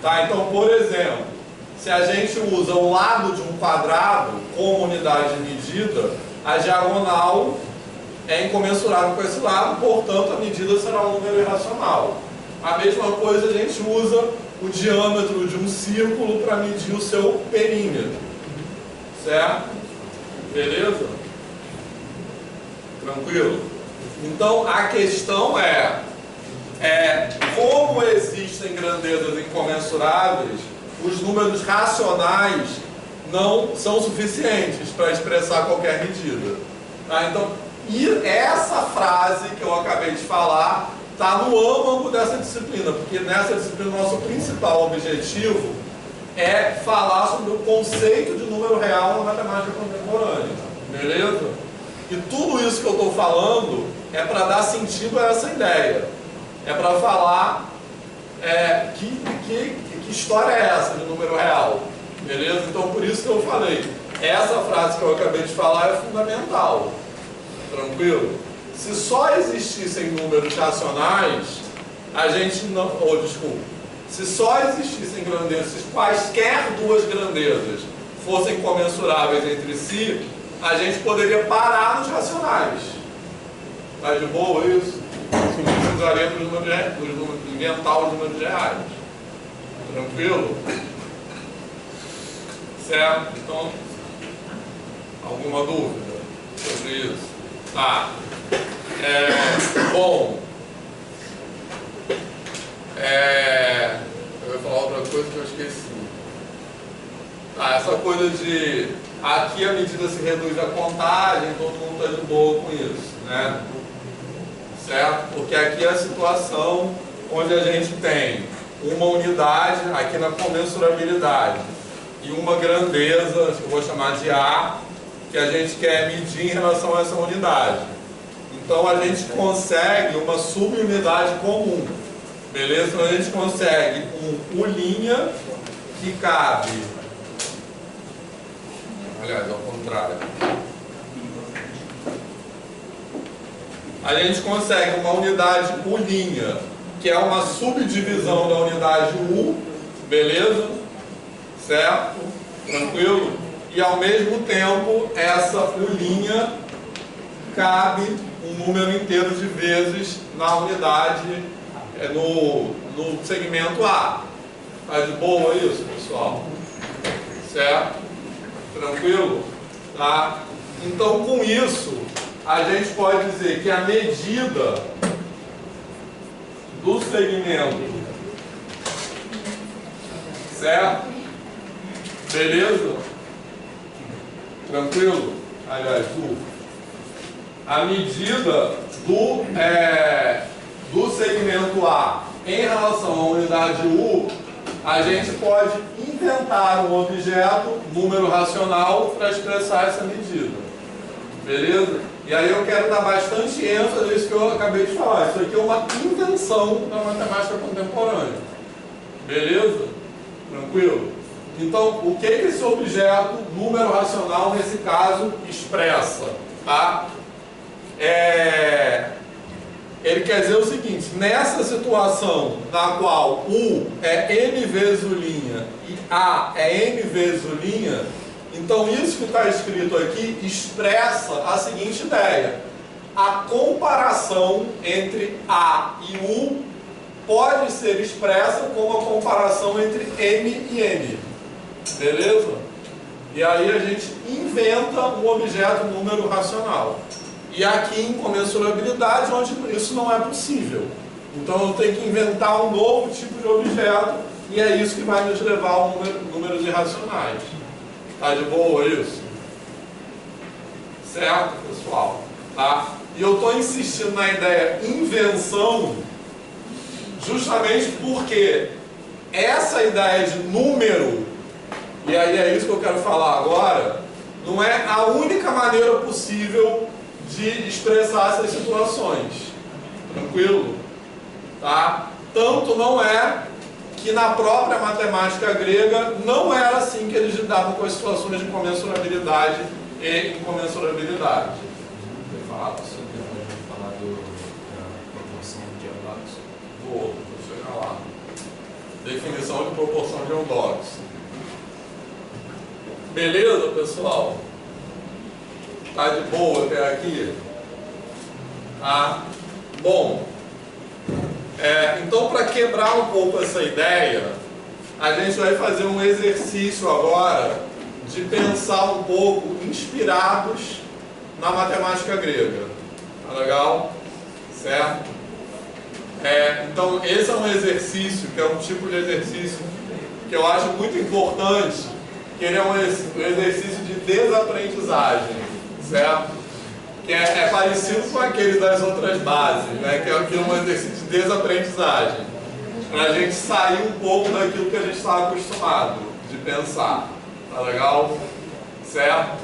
Tá, então, por exemplo, se a gente usa o lado de um quadrado como unidade de medida, a diagonal é incomensurável com esse lado, portanto, a medida será um número irracional. A mesma coisa a gente usa o diâmetro de um círculo para medir o seu perímetro. Certo? Beleza? Tranquilo? Então, a questão como existem grandezas incomensuráveis, os números racionais não são suficientes para expressar qualquer medida. Tá? Então, e essa frase que eu acabei de falar está no âmago dessa disciplina, porque nessa disciplina o nosso principal objetivo é falar sobre o conceito de número real na matemática contemporânea. Beleza? E tudo isso que eu estou falando é para dar sentido a essa ideia. É para falar que história é essa de número real. Beleza? Então, por isso que eu falei. Essa frase que eu acabei de falar é fundamental. Tranquilo? Se só existissem números racionais, a gente não... Se só existissem grandezas, se quaisquer duas grandezas fossem comensuráveis entre si, a gente poderia parar nos racionais. Tá de boa isso? Não precisaria inventar os números reais. Tranquilo? Certo? Então, alguma dúvida sobre isso? Tá. Bom. Eu ia falar outra coisa que eu esqueci. Tá, essa coisa de aqui a medida se reduz à contagem, todo mundo está de boa com isso, né? Certo? Porque aqui é a situação onde a gente tem uma unidade aqui na comensurabilidade e uma grandeza, que eu vou chamar de A, que a gente quer medir em relação a essa unidade. Então a gente consegue uma subunidade comum, beleza? Então a gente consegue um U' que cabe, aliás, ao contrário, a gente consegue uma unidade U', que é uma subdivisão da unidade U, beleza? Certo? Tranquilo? E ao mesmo tempo, essa U' cabe um número inteiro de vezes na unidade, no segmento A. Tá de boa isso, pessoal? Certo? Tranquilo? Tá? Então, com isso, a gente pode dizer que a medida do segmento, certo? Beleza? Tranquilo? Aliás, a medida do segmento A em relação à unidade U, a gente pode inventar um objeto, número racional, para expressar essa medida. Beleza? E aí eu quero dar bastante ênfase nisso que eu acabei de falar. Isso aqui é uma invenção da matemática contemporânea. Beleza? Tranquilo? Então, o que esse objeto, número racional, nesse caso, expressa? Tá? Ele quer dizer o seguinte: nessa situação na qual U é M vezes U' e A é M vezes U', então isso que está escrito aqui expressa a seguinte ideia: a comparação entre A e U pode ser expressa como a comparação entre M e M. Beleza? E aí a gente inventa um objeto número racional. E aqui em comensurabilidade, onde isso não é possível. Então eu tenho que inventar um novo tipo de objeto, e é isso que vai nos levar a números irracionais. Tá de boa isso? Certo, pessoal? Tá? E eu estou insistindo na ideia invenção justamente porque essa ideia de número, e aí é isso que eu quero falar agora, não é a única maneira possível de expressar essas situações. Tranquilo? Tá? Tanto não é que na própria matemática grega não era assim que eles lidavam com as situações de comensurabilidade e incomensurabilidade. Falar da proporção de Eudoxo. Vou chegar lá. Definição de proporção de Eudoxo. Beleza, pessoal? Tá de boa até aqui? Tá? Bom, então para quebrar um pouco essa ideia, a gente vai fazer um exercício agora de pensar um pouco inspirados na matemática grega. Tá legal? Certo? Então esse é um exercício, que é um tipo de exercício que eu acho muito importante, que ele é um exercício de desaprendizagem. Certo? Que é parecido com aquele das outras bases, né? Que é um exercício de desaprendizagem, para a gente sair um pouco daquilo que a gente está acostumado de pensar. Tá legal? Certo?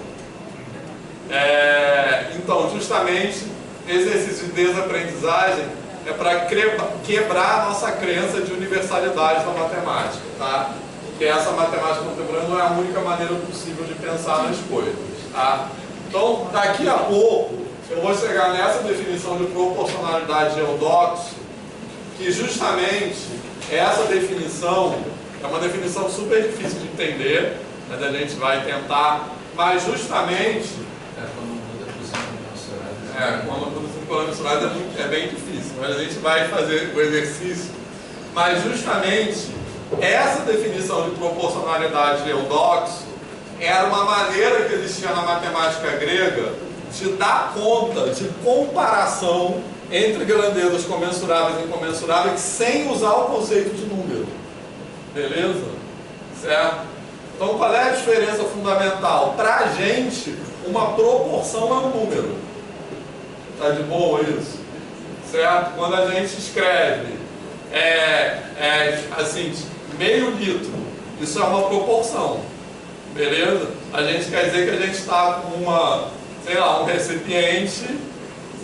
Então, justamente, exercício de desaprendizagem é para quebrar a nossa crença de universalidade da matemática, tá? Porque essa matemática contemporânea não é a única maneira possível de pensar nas coisas, tá? Então, daqui a pouco, eu vou chegar nessa definição de proporcionalidade de Eudoxo, que justamente essa definição é uma definição super difícil de entender, mas a gente vai tentar, mas justamente... quando muda para os incomensuráveis. Quando muda para os incomensuráveis é bem difícil, mas a gente vai fazer o exercício. Mas justamente, essa definição de proporcionalidade de Eudoxo era uma maneira que existia na matemática grega de dar conta de comparação entre grandezas comensuráveis e incomensuráveis sem usar o conceito de número. Beleza? Certo? Então, qual é a diferença fundamental? Para a gente, uma proporção é um número. Tá de boa isso? Certo? Quando a gente escreve assim, meio litro, isso é uma proporção. Beleza? A gente quer dizer que a gente está com um recipiente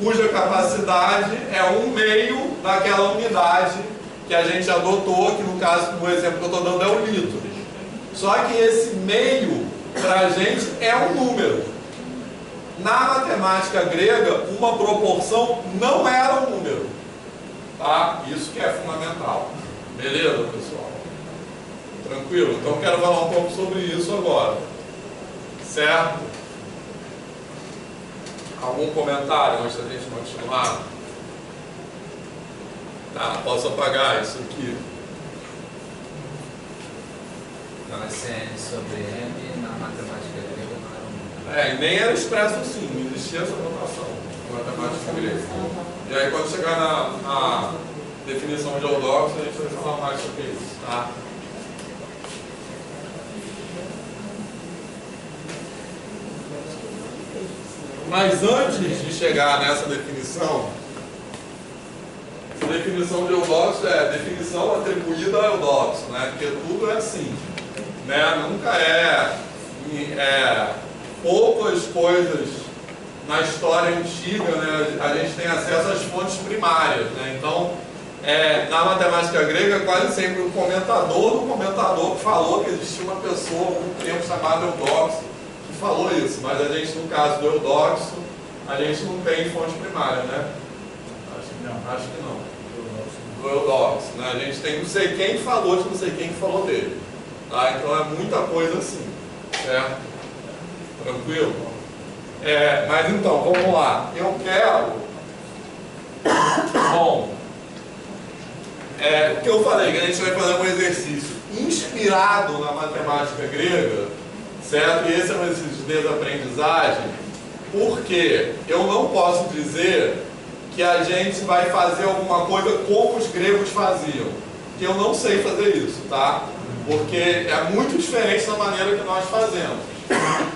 cuja capacidade é 1/2 daquela unidade que a gente adotou, que no caso, no exemplo que eu estou dando, é o litro. Só que esse meio, para a gente, é um número. Na matemática grega, uma proporção não era um número. Tá? Isso que é fundamental. Beleza, pessoal? Tranquilo? Então quero falar um pouco sobre isso agora. Certo? Algum comentário antes da gente continuar? Tá, posso apagar isso aqui. Então, esse N sobre M na matemática grega não era um número. E nem era expresso assim, não existia essa notação na matemática grega. E aí quando chegar na definição de Eudoxo, a gente vai falar mais sobre isso, tá? Mas antes de chegar nessa definição, a definição de Eudoxo é a definição atribuída a Eudoxo, né? Porque tudo é assim, né? Nunca poucas coisas na história antiga, né? A gente tem acesso às fontes primárias, né? Então, na matemática grega, quase sempre o comentador do comentador falou que existia uma pessoa há algum tempo chamada Eudoxo, falou isso, mas a gente, no caso do Eudoxo, a gente não tem fonte primária, né? Acho que não. Do Eudoxo, né? A gente tem não sei quem falou de não sei quem falou dele. Tá? Então é muita coisa assim, certo? Tranquilo? Mas então, vamos lá. Eu quero... Bom, o que eu falei, que a gente vai fazer um exercício inspirado na matemática grega, certo? E esse é um exercício de desaprendizagem, porque eu não posso dizer que a gente vai fazer alguma coisa como os gregos faziam, que eu não sei fazer isso, tá? Porque é muito diferente da maneira que nós fazemos.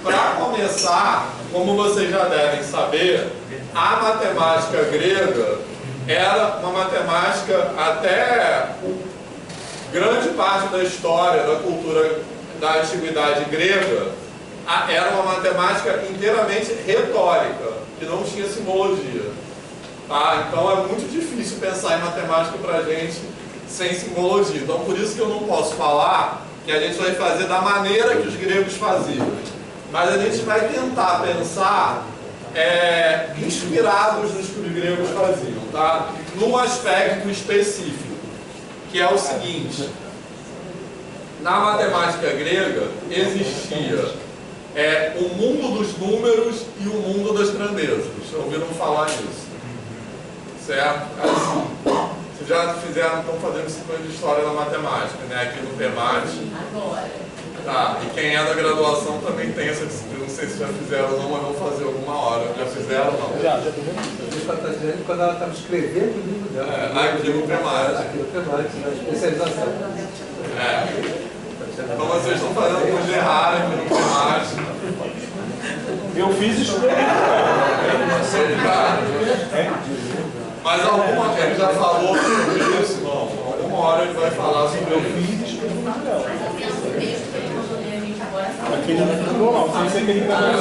Para começar, como vocês já devem saber, a matemática grega era uma matemática, até grande parte da história, da cultura da antiguidade grega, era uma matemática inteiramente retórica, que não tinha simbologia. Tá? Então é muito difícil pensar em matemática para a gente sem simbologia. Então por isso que eu não posso falar que a gente vai fazer da maneira que os gregos faziam. Mas a gente vai tentar pensar inspirados nos que os gregos faziam, tá? Num aspecto específico, que é o seguinte: na matemática grega existia o mundo dos números e o mundo das grandezas. Já ouviram falar nisso? Certo? Assim, vocês já estão fazendo disciplina de história da matemática, né? Aqui no temático. Agora. Tá, e quem é da graduação também tem essa disciplina. Não sei se já fizeram ou não, mas vão fazer alguma hora. Já fizeram ou não? Já estou vendo. Você está dizendo quando ela estava escrevendo o livro dela. Aqui no temático. Aqui no temático, na especialização. Então vocês estão fazendo coisa errada aqui no temático. Eu fiz isso. Mas ele já falou sobre isso, não? Alguma hora ele vai falar sobre isso. Aquele normal, sem ser aquele normal.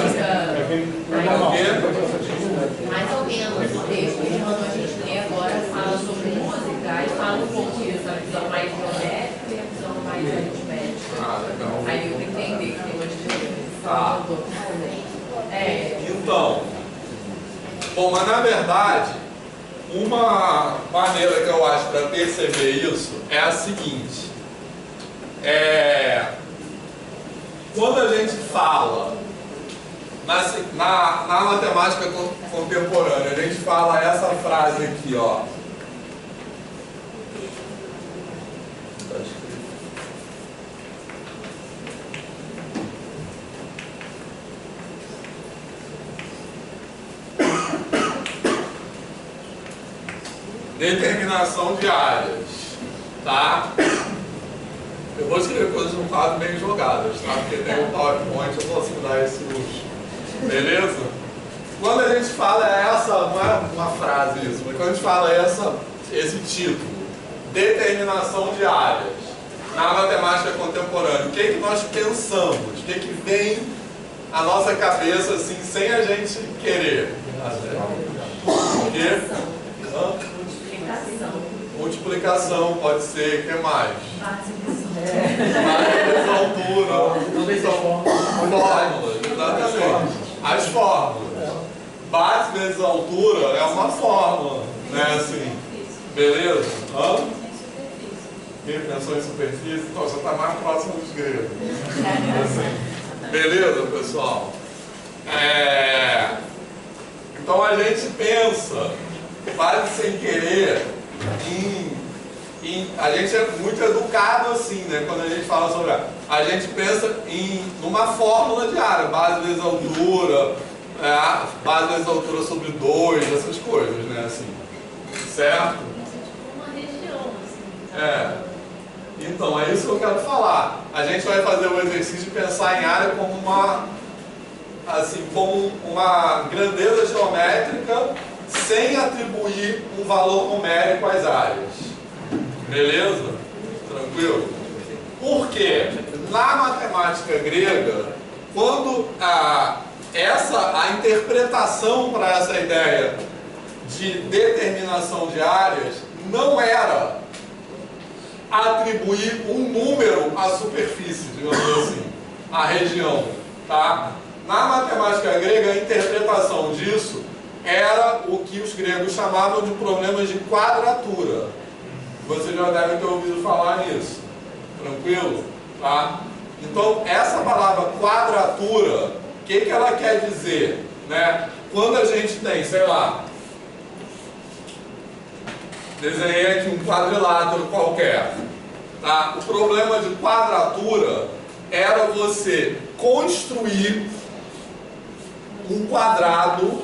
Mais ou menos, o texto que ele mandou a gente ler agora fala sobre música, aí fala um pouco disso, a visão mais geométrica e a visão mais aritmética. Legal. Aí eu entendi que tem uma diferença. Então, bom, mas na verdade, uma maneira que eu acho para perceber isso é a seguinte: quando a gente fala na matemática contemporânea, a gente fala essa frase aqui, ó. Determinação de áreas, tá? Eu vou escrever coisas no quadro bem jogadas, tá? Porque tem um PowerPoint, eu posso dar esse luxo. Beleza? Quando a gente fala essa, não é uma frase isso, mas quando a gente fala esse título, determinação de áreas, na matemática contemporânea, o que é que nós pensamos? O que é que vem à nossa cabeça, assim, sem a gente querer? O quê? Multiplicação, pode ser, o que mais? Base vezes altura. Fórmulas, exatamente. As fórmulas. Base vezes altura é uma fórmula, né, assim. Beleza? Hã? Quem pensou em superfície? Então, você está mais próximo dos gregos. Assim. Beleza, pessoal? Então a gente pensa, quase sem querer, a gente é muito educado assim, né? Quando a gente fala sobre a gente pensa numa fórmula de área, base vezes altura, base vezes altura sobre 2, essas coisas, né? Assim, certo? Uma região, assim. Então, é isso que eu quero falar. A gente vai fazer o exercício de pensar em área como uma grandeza geométrica sem atribuir um valor numérico às áreas. Beleza? Tranquilo? Porque na matemática grega, quando a interpretação para essa ideia de determinação de áreas não era atribuir um número à superfície, digamos assim, à região, tá? Na matemática grega, a interpretação disso era o que os gregos chamavam de problemas de quadratura. Vocês já devem ter ouvido falar nisso. Tranquilo? Tá? Então, essa palavra quadratura, o que ela quer dizer? Né? Quando a gente tem, sei lá, desenhei aqui um quadrilátero qualquer. Tá? O problema de quadratura era você construir um quadrado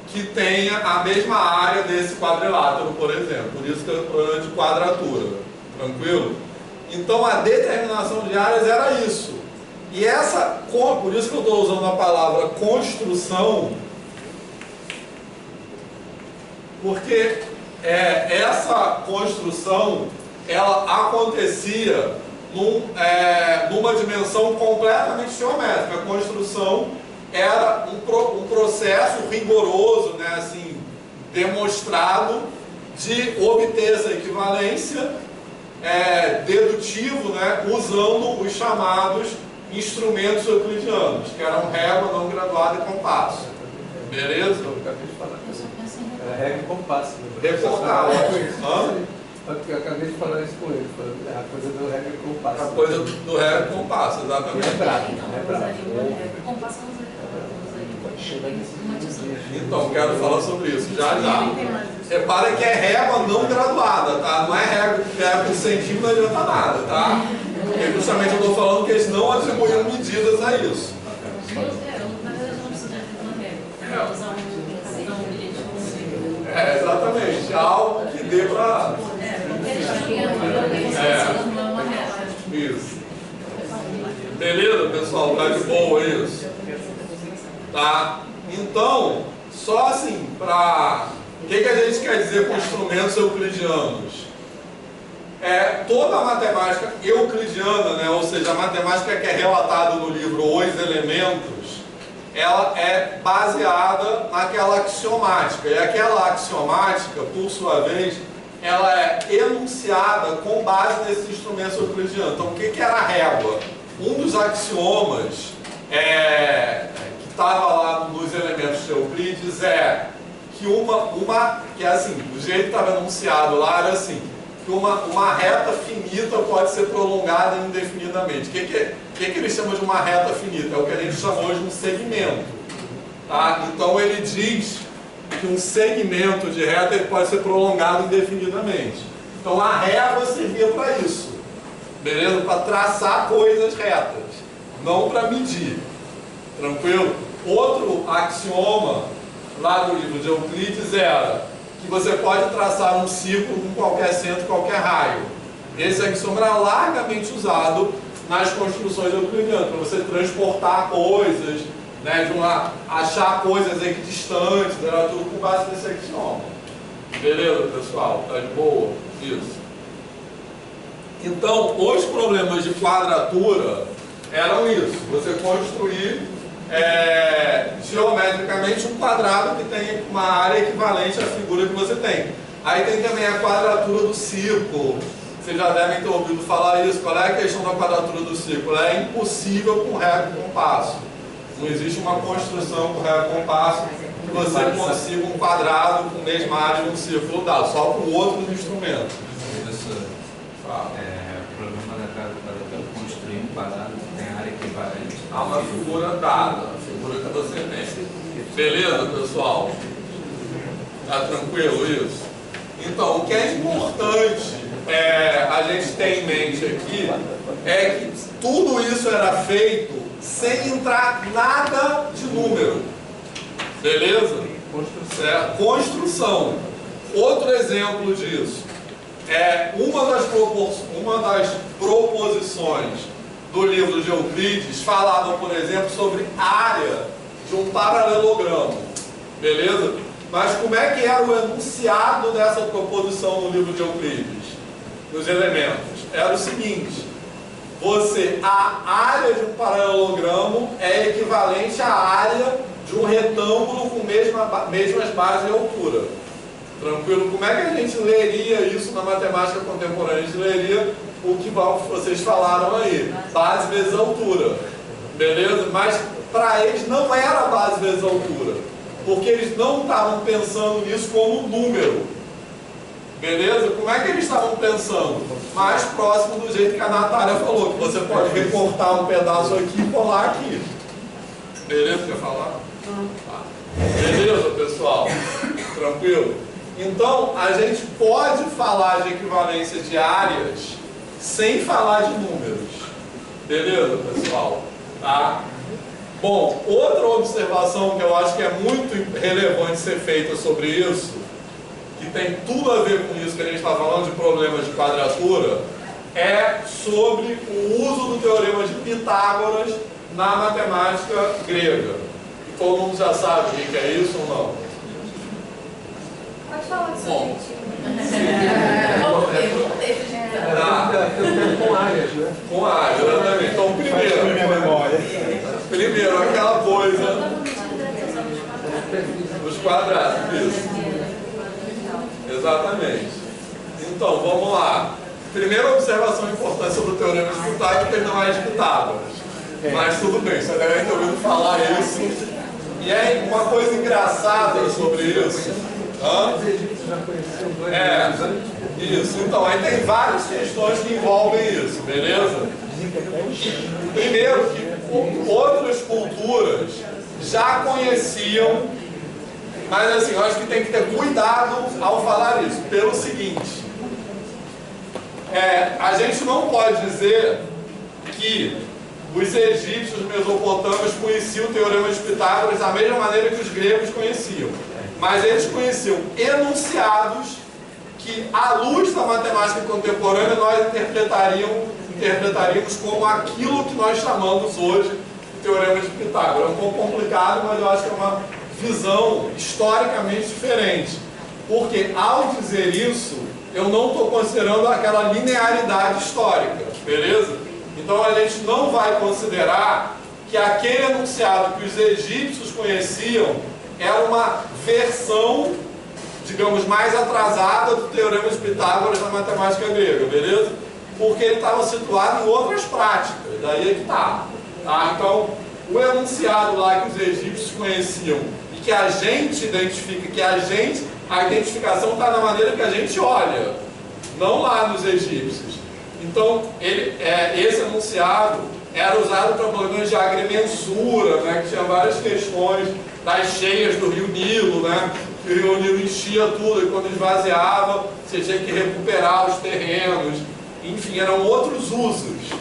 que tenha a mesma área desse quadrilátero, por exemplo. Por isso que é o problema de quadratura. Tranquilo? Então a determinação de áreas era isso. E por isso que eu estou usando a palavra construção, porque essa construção ela acontecia numa dimensão completamente geométrica. A construção era um processo rigoroso, né, assim, demonstrado de obter essa equivalência dedutivo, né, usando os chamados instrumentos euclidianos, que eram régua, não graduada e compasso. Beleza? Era régua e compasso. Eu acabei de falar isso com ele, a coisa do régua e compasso. A coisa do régua e compasso, exatamente. Então, quero falar sobre isso, já. Repara que é régua não graduada, tá? Não é régua por centímetro, não adianta nada, tá? Porque justamente eu estou falando que eles não atribuíam medidas a isso. Exatamente, algo que dê para... Isso. Beleza, pessoal? Tá de boa isso? Tá? Então, só assim, o que a gente quer dizer com instrumentos euclidianos? Toda a matemática euclidiana, né, ou seja, a matemática que é relatada no livro Os Elementos, ela é baseada naquela axiomática. E aquela axiomática, por sua vez, ela é enunciada com base nesses instrumentos euclidianos. Então, o que era a régua? Um dos axiomas que estava lá nos elementos de Euclides que que assim, do jeito que estava enunciado lá era assim, que uma reta finita pode ser prolongada indefinidamente. O que ele chama de uma reta finita? É o que a gente chamou de um segmento. Tá? Então ele diz que um segmento de reta ele pode ser prolongado indefinidamente. Então a régua servia para isso. Beleza? Para traçar coisas retas, não para medir. Tranquilo? Outro axioma lá do livro de Euclides era que você pode traçar um círculo com qualquer centro, qualquer raio. Esse axioma era largamente usado nas construções euclidianas, para você transportar coisas, né, achar coisas equidistantes, era tudo com base nesse axioma. Beleza, pessoal? Tá de boa? Isso. Então, os problemas de quadratura eram isso. Você construir geometricamente um quadrado que tem uma área equivalente à figura que você tem. Aí tem também a quadratura do círculo. Vocês já devem ter ouvido falar isso. Qual é a questão da quadratura do círculo? É impossível com régua e compasso. Não existe uma construção com régua e compasso que você consiga um quadrado com a mesma área de um círculo dado, só com outros instrumentos. Professor, o problema da quadratura é construir um quadrado que tem área equivalente. Há uma figura dada, a figura que você tem. Beleza, pessoal? Tá tranquilo isso? Então, o que é importante a gente ter em mente aqui é que tudo isso era feito sem entrar nada de número. Beleza? Construção. Outro exemplo disso é uma das proposições do livro de Euclides falava, por exemplo, sobre área de um paralelogramo. Beleza? Mas como é que era o enunciado dessa proposição no livro de Euclides? Nos elementos. Era o seguinte: a área de um paralelogramo é equivalente à área de um retângulo com mesmas bases e altura. Tranquilo? Como é que a gente leria isso na matemática contemporânea? A gente leria o que vocês falaram aí, base vezes altura. Beleza? Mas para eles não era base vezes altura, porque eles não estavam pensando nisso como número. Beleza? Como é que eles estavam pensando? Mais próximo do jeito que a Natália falou, que você pode recortar um pedaço aqui e colar aqui. Beleza? Quer falar? Beleza, pessoal? Tranquilo? Então, a gente pode falar de equivalência de áreas sem falar de números. Beleza, pessoal? Tá? Bom, outra observação que eu acho que é muito relevante ser feita sobre isso, que tem tudo a ver com isso que a gente está falando de problemas de quadratura, é sobre o uso do teorema de Pitágoras na matemática grega. Todo mundo já sabe o que é isso ou não? Pode falar disso, Bom. Com áreas, né? Com área, exatamente. Então, primeiro aquela coisa dos quadrados. Isso. Exatamente. Então, vamos lá. Primeira observação importante sobre o teorema de Pitágoras, que ele não é de Pitágoras. Mas tudo bem, você deve ter ouvido falar isso. E é uma coisa engraçada sobre isso. Os egípcios já conheciam dois Isso. Então, aí tem várias questões que envolvem isso, beleza? Primeiro que outras culturas já conheciam, mas assim, eu acho que tem que ter cuidado ao falar isso, pelo seguinte: a gente não pode dizer que os egípcios, os mesopotâmios conheciam o teorema de Pitágoras da mesma maneira que os gregos conheciam, mas eles conheciam enunciados que, à luz da matemática contemporânea, nós interpretaríamos como aquilo que nós chamamos hoje de teorema de Pitágoras. É um pouco complicado, mas eu acho que é uma visão historicamente diferente, porque ao dizer isso, eu não estou considerando aquela linearidade histórica, beleza? Então a gente não vai considerar que aquele enunciado que os egípcios conheciam era uma versão, digamos, mais atrasada do teorema de Pitágoras na matemática grega, beleza? Porque ele estava situado em outras práticas, daí é que está. Então, o enunciado lá que os egípcios conheciam e que a gente identifica, a identificação está na maneira que a gente olha, não lá nos egípcios. Então, esse enunciado era usado para problemas de agrimensura, né, que tinha várias questões das cheias do rio Nilo, né, que o rio Nilo enchia tudo e quando esvaziava, você tinha que recuperar os terrenos. Enfim, eram outros usos.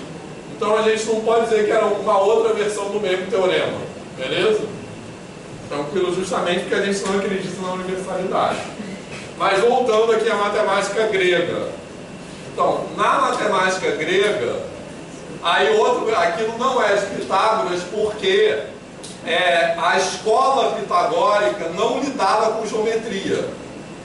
Então, a gente não pode dizer que era uma outra versão do mesmo teorema, beleza? Tranquilo, justamente porque a gente não acredita na universalidade. Mas voltando aqui à matemática grega. Então, na matemática grega, aquilo não é de Pitágoras porque a escola pitagórica não lidava com geometria.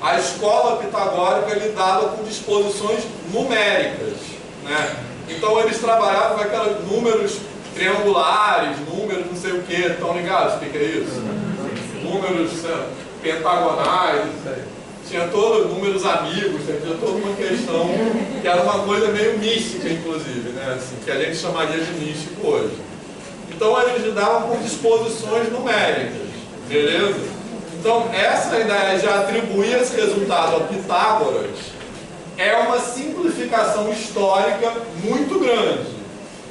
A escola pitagórica lidava com disposições numéricas, né? Então eles trabalhavam com aqueles números triangulares, números não sei o que, estão ligados? O que é isso? Números pentagonais, tinha todos números amigos, tinha toda uma questão que era uma coisa meio mística, inclusive, né? Assim, que a gente chamaria de místico hoje. Então eles lidavam com disposições numéricas, beleza? Então essa ideia de atribuir esse resultado a Pitágoras é uma simplificação histórica muito grande.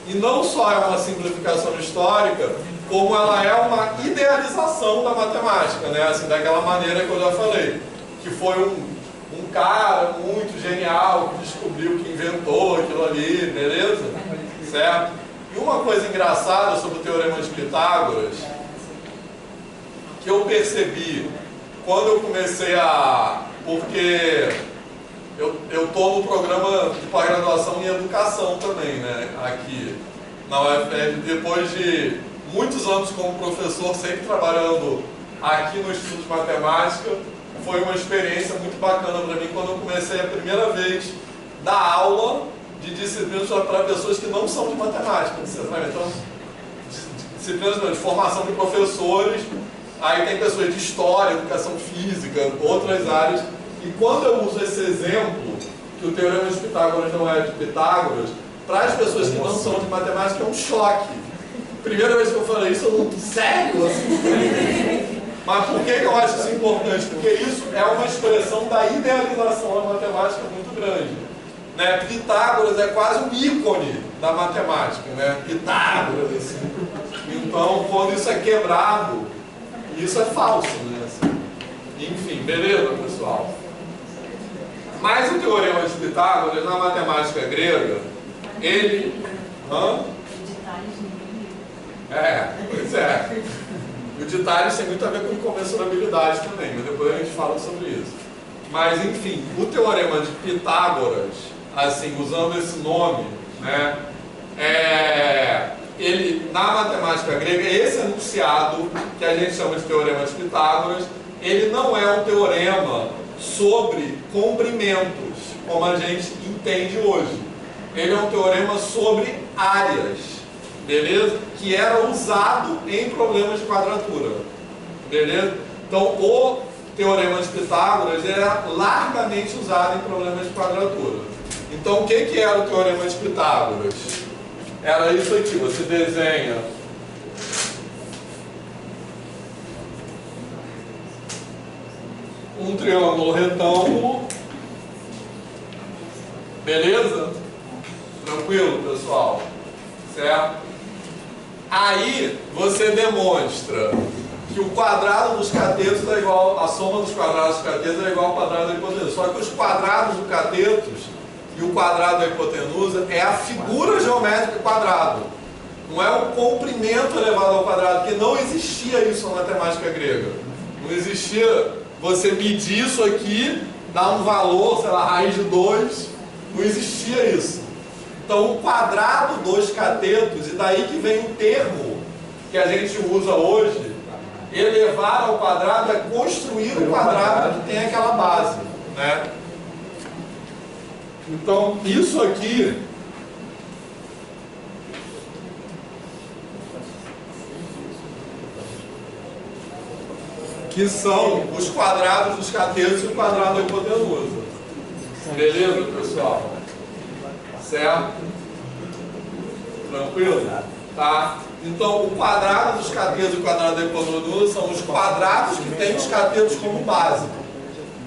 E não só é uma simplificação histórica, como ela é uma idealização da matemática, né? Assim, daquela maneira que eu já falei, que foi um cara muito genial que descobriu, que inventou aquilo ali, beleza? Certo? E uma coisa engraçada sobre o Teorema de Pitágoras, que eu percebi quando eu comecei porque eu estou no programa de pós-graduação em educação também, né? Aqui na UFRJ, depois de muitos anos como professor, sempre trabalhando aqui no Instituto de Matemática, foi uma experiência muito bacana para mim quando eu comecei a primeira vez dar aula de disciplinas para pessoas que não são de matemática. Então, disciplinas de formação de professores, aí tem pessoas de história, educação física, outras áreas. E quando eu uso esse exemplo, que o Teorema de Pitágoras não é de Pitágoras, para as pessoas que não são de matemática é um choque. Primeira vez que eu falei isso, eu não... Sério? Assim? Mas por que eu acho isso importante? Porque isso é uma expressão da idealização da matemática muito grande. Né? Pitágoras é quase um ícone da matemática, né? Pitágoras, assim. Então, quando isso é quebrado, isso é falso, né? Assim. Enfim, beleza, pessoal? Mas o Teorema de Pitágoras, na matemática grega, ele... Pois é. E o de Tales tem muito a ver com incomensurabilidade também, mas depois a gente fala sobre isso. Mas, enfim, o Teorema de Pitágoras, assim, usando esse nome, né, ele, na matemática grega, esse enunciado, que a gente chama de Teorema de Pitágoras, ele não é um teorema sobre comprimentos, como a gente entende hoje. Ele é um teorema sobre áreas, beleza? Que era usado em problemas de quadratura, beleza? Então, o Teorema de Pitágoras era largamente usado em problemas de quadratura. Então, o que era o Teorema de Pitágoras? Era isso aqui, você desenha um triângulo retângulo, beleza? Tranquilo, pessoal? Certo? Aí você demonstra que o quadrado dos catetos é igual, a soma dos quadrados dos catetos é igual ao quadrado da hipotenusa. Só que os quadrados do catetos e o quadrado da hipotenusa é a figura geométrica quadrado. Não é o comprimento elevado ao quadrado, porque não existia isso na matemática grega. Não existia você medir isso aqui, dar um valor, sei lá, raiz de 2, não existia isso. Então o quadrado dos catetos, e daí que vem o termo que a gente usa hoje, elevar ao quadrado é construir um quadrado que tem aquela base, né? Então isso aqui que são os quadrados dos catetos e o quadrado da hipotenusa. Beleza, pessoal? Certo? Tranquilo? Tá? Então, o quadrado dos catetos e o quadrado da hipotenusa são os quadrados que têm os catetos como base.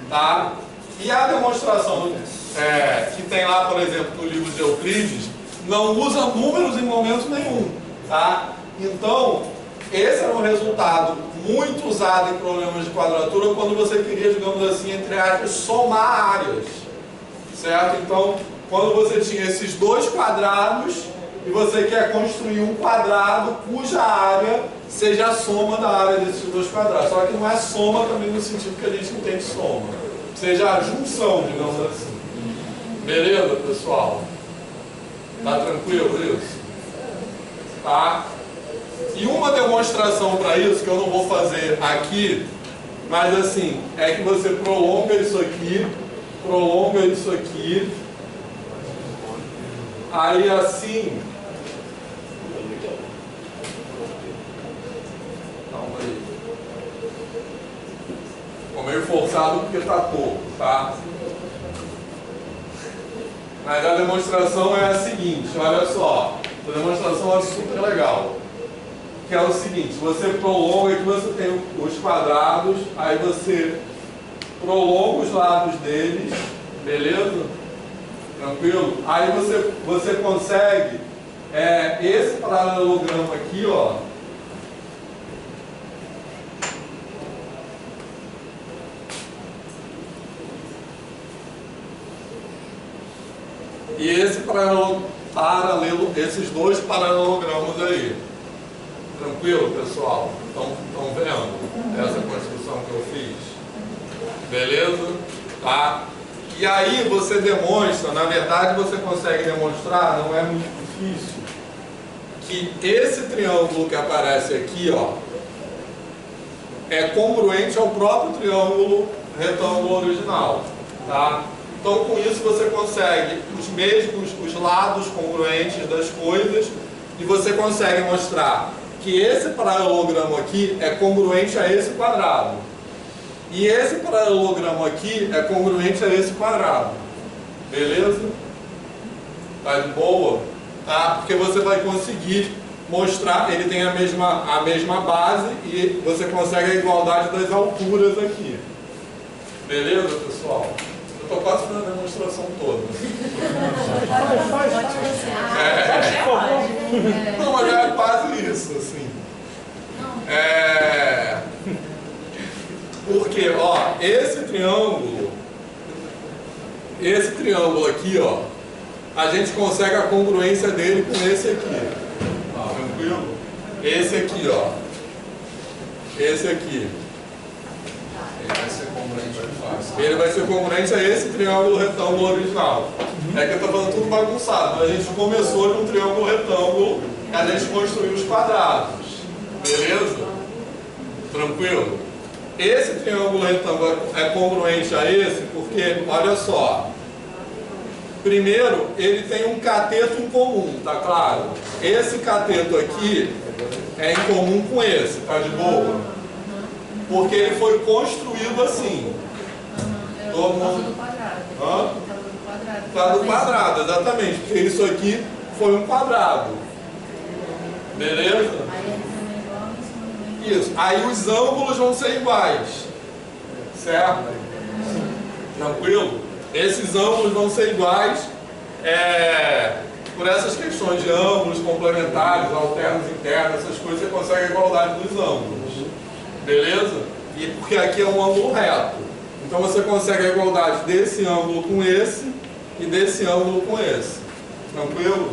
Tá? E a demonstração que tem lá, por exemplo, no livro de Euclides, não usa números em momento nenhum. Tá? Então, esse era um resultado muito usado em problemas de quadratura quando você queria, digamos assim, entre aspas, somar áreas. Certo? Então, quando você tinha esses dois quadrados e você quer construir um quadrado cuja área seja a soma da área desses dois quadrados. Só que não é soma também no sentido que a gente entende soma. seja a junção, digamos assim. Beleza, pessoal? Tá tranquilo isso? Tá? E uma demonstração para isso, que eu não vou fazer aqui, mas assim, é que você prolonga isso aqui, aí assim... Calma aí. Ficou meio forçado porque tá pouco, tá? Mas a demonstração é a seguinte, olha só. A demonstração é super legal. Que é o seguinte, você prolonga, aqui você tem os quadrados, aí você prolonga os lados deles, beleza? Tranquilo? Aí você consegue esse paralelogramo aqui, ó. E esses dois paralelogramos aí. Tranquilo, pessoal? Estão vendo essa construção que eu fiz? Beleza? Tá? E aí você demonstra, na verdade você consegue demonstrar, não é muito difícil, que esse triângulo que aparece aqui, ó, é congruente ao próprio triângulo retângulo original. Tá? Então, com isso, você consegue os lados congruentes das coisas e você consegue mostrar que esse paralelogramo aqui é congruente a esse quadrado. E esse paralelogramo aqui é congruente a esse quadrado. Beleza? Tá de boa? Tá? Porque você vai conseguir mostrar, ele tem a mesma base e você consegue a igualdade das alturas aqui. Beleza, pessoal? Eu estou quase fazendo a demonstração toda. Não, mas é quase isso, assim. Porque, ó, esse triângulo aqui, ó, a gente consegue a congruência dele com esse aqui. Tranquilo? Esse aqui, ó. Esse aqui. Ele vai ser congruente a esse triângulo retângulo original. É que eu estou falando tudo bagunçado, mas a gente começou de um triângulo retângulo e a gente construiu os quadrados. Beleza? Tranquilo? Esse triângulo retângulo é congruente a esse porque, olha só, primeiro ele tem um cateto em comum, tá claro? Esse cateto aqui é em comum com esse, tá de boa? Porque ele foi construído assim. Todo mundo... do quadrado. Hã? Tá do quadrado, exatamente. Porque isso aqui foi um quadrado. Beleza? Isso. Aí os ângulos vão ser iguais. Certo? Tranquilo? Esses ângulos vão ser iguais por essas questões de ângulos complementares, alternos, internos, essas coisas, você consegue a igualdade dos ângulos. Beleza? E porque aqui é um ângulo reto. Então você consegue a igualdade desse ângulo com esse e desse ângulo com esse. Tranquilo?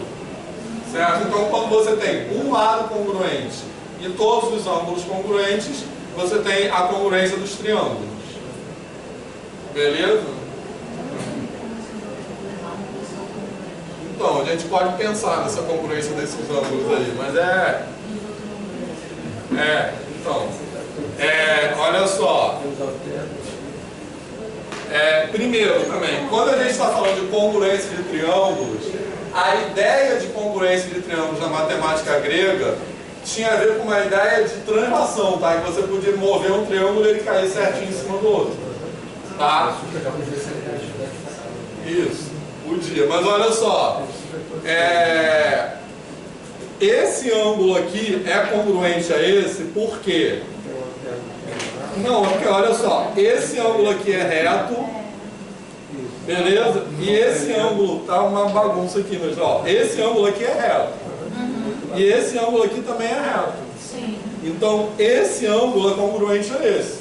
Certo? Então quando você tem um lado congruente e todos os ângulos congruentes, você tem a congruência dos triângulos. Beleza? Então, a gente pode pensar nessa congruência desses ângulos aí, mas olha só. Primeiro também, quando a gente está falando de congruência de triângulos, a ideia de congruência de triângulos na matemática grega tinha a ver com uma ideia de translação, tá? Que você podia mover um triângulo e ele cair certinho em cima do outro. Tá? Isso, podia. Mas olha só, esse ângulo aqui é congruente a esse, por quê? Não, porque olha só, esse ângulo aqui é reto, beleza? E esse ângulo, tá uma bagunça aqui, mas ó, esse ângulo aqui é reto. E esse ângulo aqui também é reto. Sim. Então, esse ângulo é congruente a esse.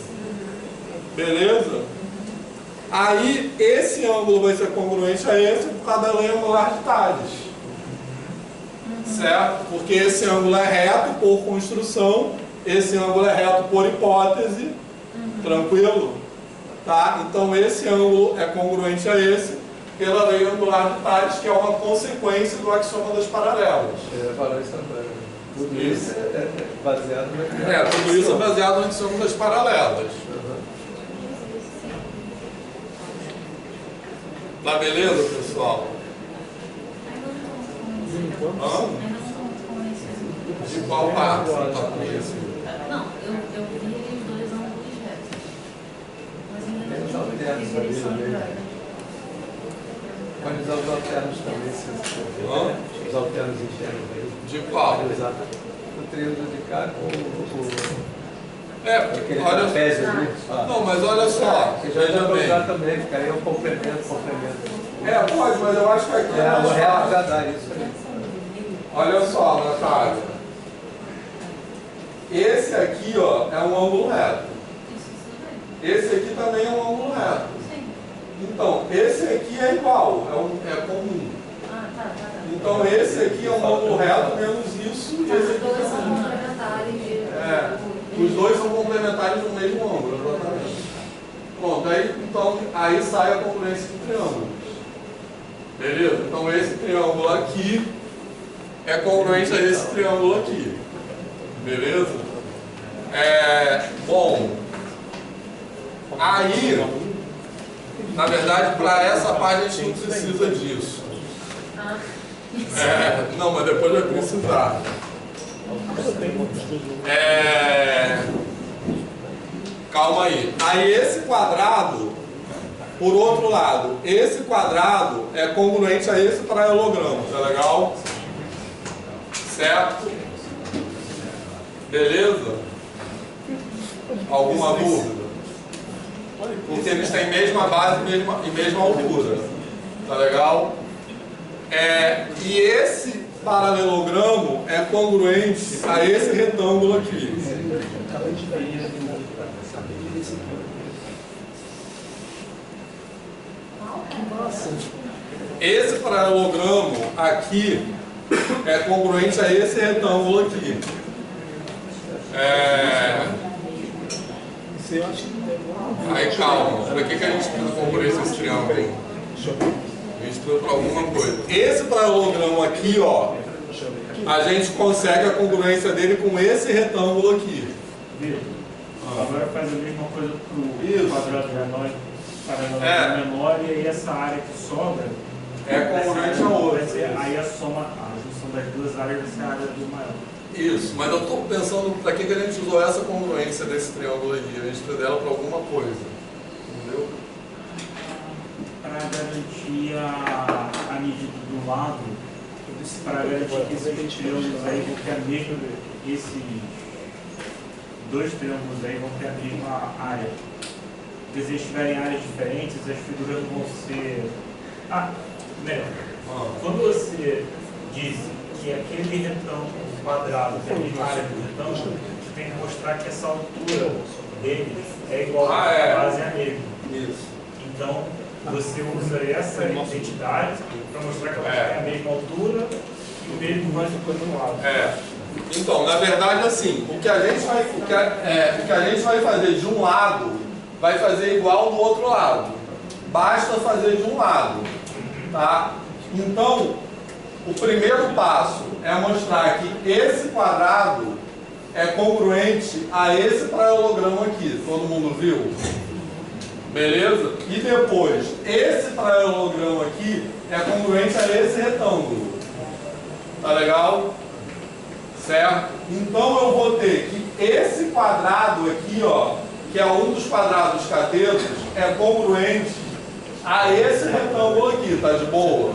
Beleza? Aí, esse ângulo vai ser congruente a esse por causa da lei angular de Tales. Certo? Porque esse ângulo é reto por construção, esse ângulo é reto por hipótese. Tranquilo? Tá? Então esse ângulo é congruente a esse, pela lei angular de Tales, que é uma consequência do axioma das paralelas. Falou isso também. Tudo isso é baseado na... Tudo isso é baseado no axioma das paralelas. Tá beleza, pessoal? De qual parte você está conhecendo? Não, eu vi os dois ângulos retos. Mas ainda não Os alternos vi eles são também. iguais. Pode usar os alternos também, se você quiser. Os alternos internos aí. De qual? Pode usar o triângulo de cá com Porque aquele olha. trapézio ali. Não, mas olha só, Que já dá para usar também, ficaria um complemento. pode, mas eu acho que aqui é O mais reto fácil. já dá isso aí. Olha só, Natália. Esse aqui, ó, é um ângulo reto. Esse aqui também é um ângulo reto. Então, esse aqui é igual, é comum. Tá. Então, esse aqui é um ângulo reto, menos isso, e esse Os aqui dois são também. complementares. Os dois são complementares no mesmo ângulo, exatamente. Pronto, aí sai a congruência de triângulos. Beleza? Então, esse triângulo aqui é congruente a esse triângulo aqui. Beleza? Bom, aí, na verdade, para essa parte a gente não precisa disso. Não, mas depois vai precisar. Calma aí. Aí esse quadrado, por outro lado, esse quadrado é congruente a esse paralelogramo, tá legal? Certo? Beleza? Alguma dúvida? Porque eles têm mesma base e mesma altura. Tá legal? E esse paralelogramo é congruente a esse retângulo aqui. Esse paralelogramo aqui é congruente a esse retângulo aqui. Aí calma, para que a gente precisa congruência esse triângulo aí? A gente precisa para alguma coisa. Esse paralelogramo aqui, ó, a gente consegue a congruência dele com esse retângulo aqui. Agora faz a mesma coisa para o quadrado menor, menor, e aí essa área que sobra é congruente a outra. Aí a junção das duas áreas vai ser a área do maior. Isso, mas eu estou pensando para que a gente usou essa congruência desse triângulo aí. A gente precisa dela para alguma coisa. Entendeu? Para garantir a medida do lado, para garantir que esses triângulos aí vão ter a mesma. Esses dois triângulos aí vão ter a mesma área. Porque se eles tiverem áreas diferentes, as figuras vão ser. Melhor. Quando você diz que aquele retângulo quadrado tem a mesma área do retângulo, você tem que mostrar que essa altura dele é igual à base a mesma. Isso. Então, você usa essa identidade para mostrar que ela tem a mesma altura e o mesmo vai no lado. Então, na verdade, assim, o que a gente vai fazer de um lado, vai fazer igual do outro lado. Basta fazer de um lado. Tá? Então, o primeiro passo é mostrar que esse quadrado é congruente a esse paralelogramo aqui. Todo mundo viu? Beleza? E depois, esse paralelogramo aqui é congruente a esse retângulo. Tá legal? Certo? Então eu vou ter que esse quadrado aqui, ó, que é um dos quadrados catetos, é congruente a esse retângulo aqui, tá de boa?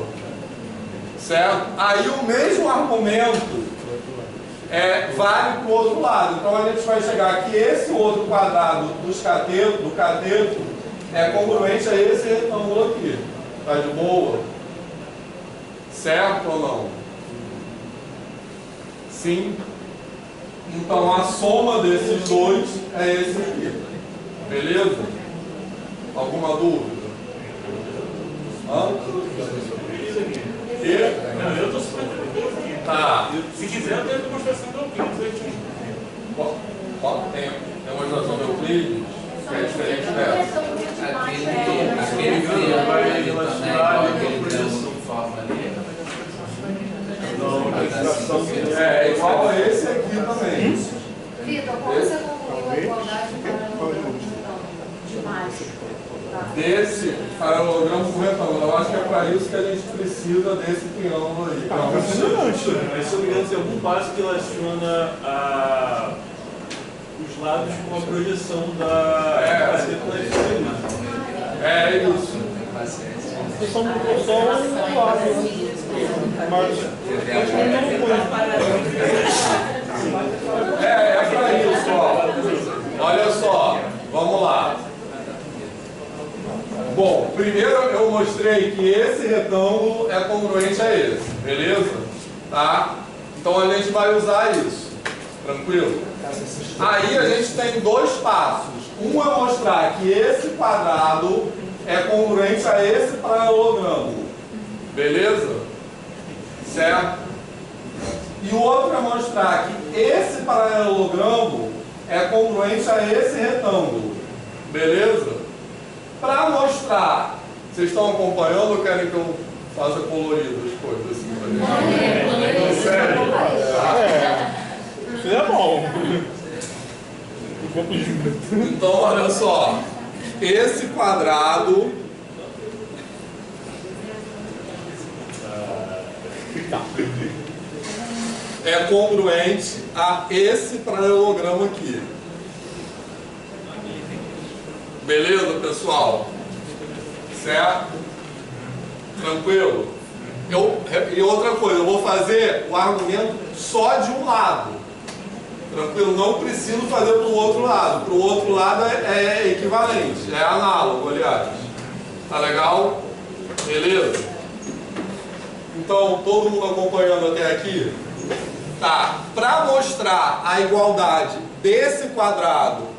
Certo? Aí o mesmo argumento vale para o outro lado. Então a gente vai chegar que esse outro quadrado do cateto é congruente a esse retângulo aqui. Tá de boa? Certo ou não? Sim. Então a soma desses dois é esse aqui. Beleza? Alguma dúvida? Não, eu estou super tranquilo aqui. Tá. Se quiser, eu tenho a demonstração do Euclides aqui. Tem demonstração do Euclides, que é diferente dessa. Aquele triângulo ali também, igual aquele triângulo que forma ali. É igual a esse aqui também. Vitor, como você concluiu a igualdade de baixo? Desse paralelogramo com retângulo. Eu acho que é para isso que a gente precisa desse triângulo aí. Impressionante. Mas se eu não me engano, tem algum passo que relaciona os lados com a projeção da faceta da esquerda. É isso. Só um lado. Mas É para isso, ó. Olha só, vamos lá. Bom, primeiro eu mostrei que esse retângulo é congruente a esse, beleza? Tá? Então a gente vai usar isso, tranquilo? Aí a gente tem dois passos. Um é mostrar que esse quadrado é congruente a esse paralelogramo, beleza? Certo? E o outro é mostrar que esse paralelogramo é congruente a esse retângulo, beleza? Para mostrar, vocês estão acompanhando ou querem que eu faça colorido as coisas assim? Sério? isso é bom. Então, olha só. Esse quadrado é congruente a esse paralelogramo aqui. Beleza, pessoal? Certo? Tranquilo? E outra coisa, eu vou fazer o argumento só de um lado. Tranquilo? Não preciso fazer para o outro lado. Para o outro lado é equivalente, é análogo, aliás. Tá legal? Beleza? Então, todo mundo acompanhando até aqui? Tá. Para mostrar a igualdade desse quadrado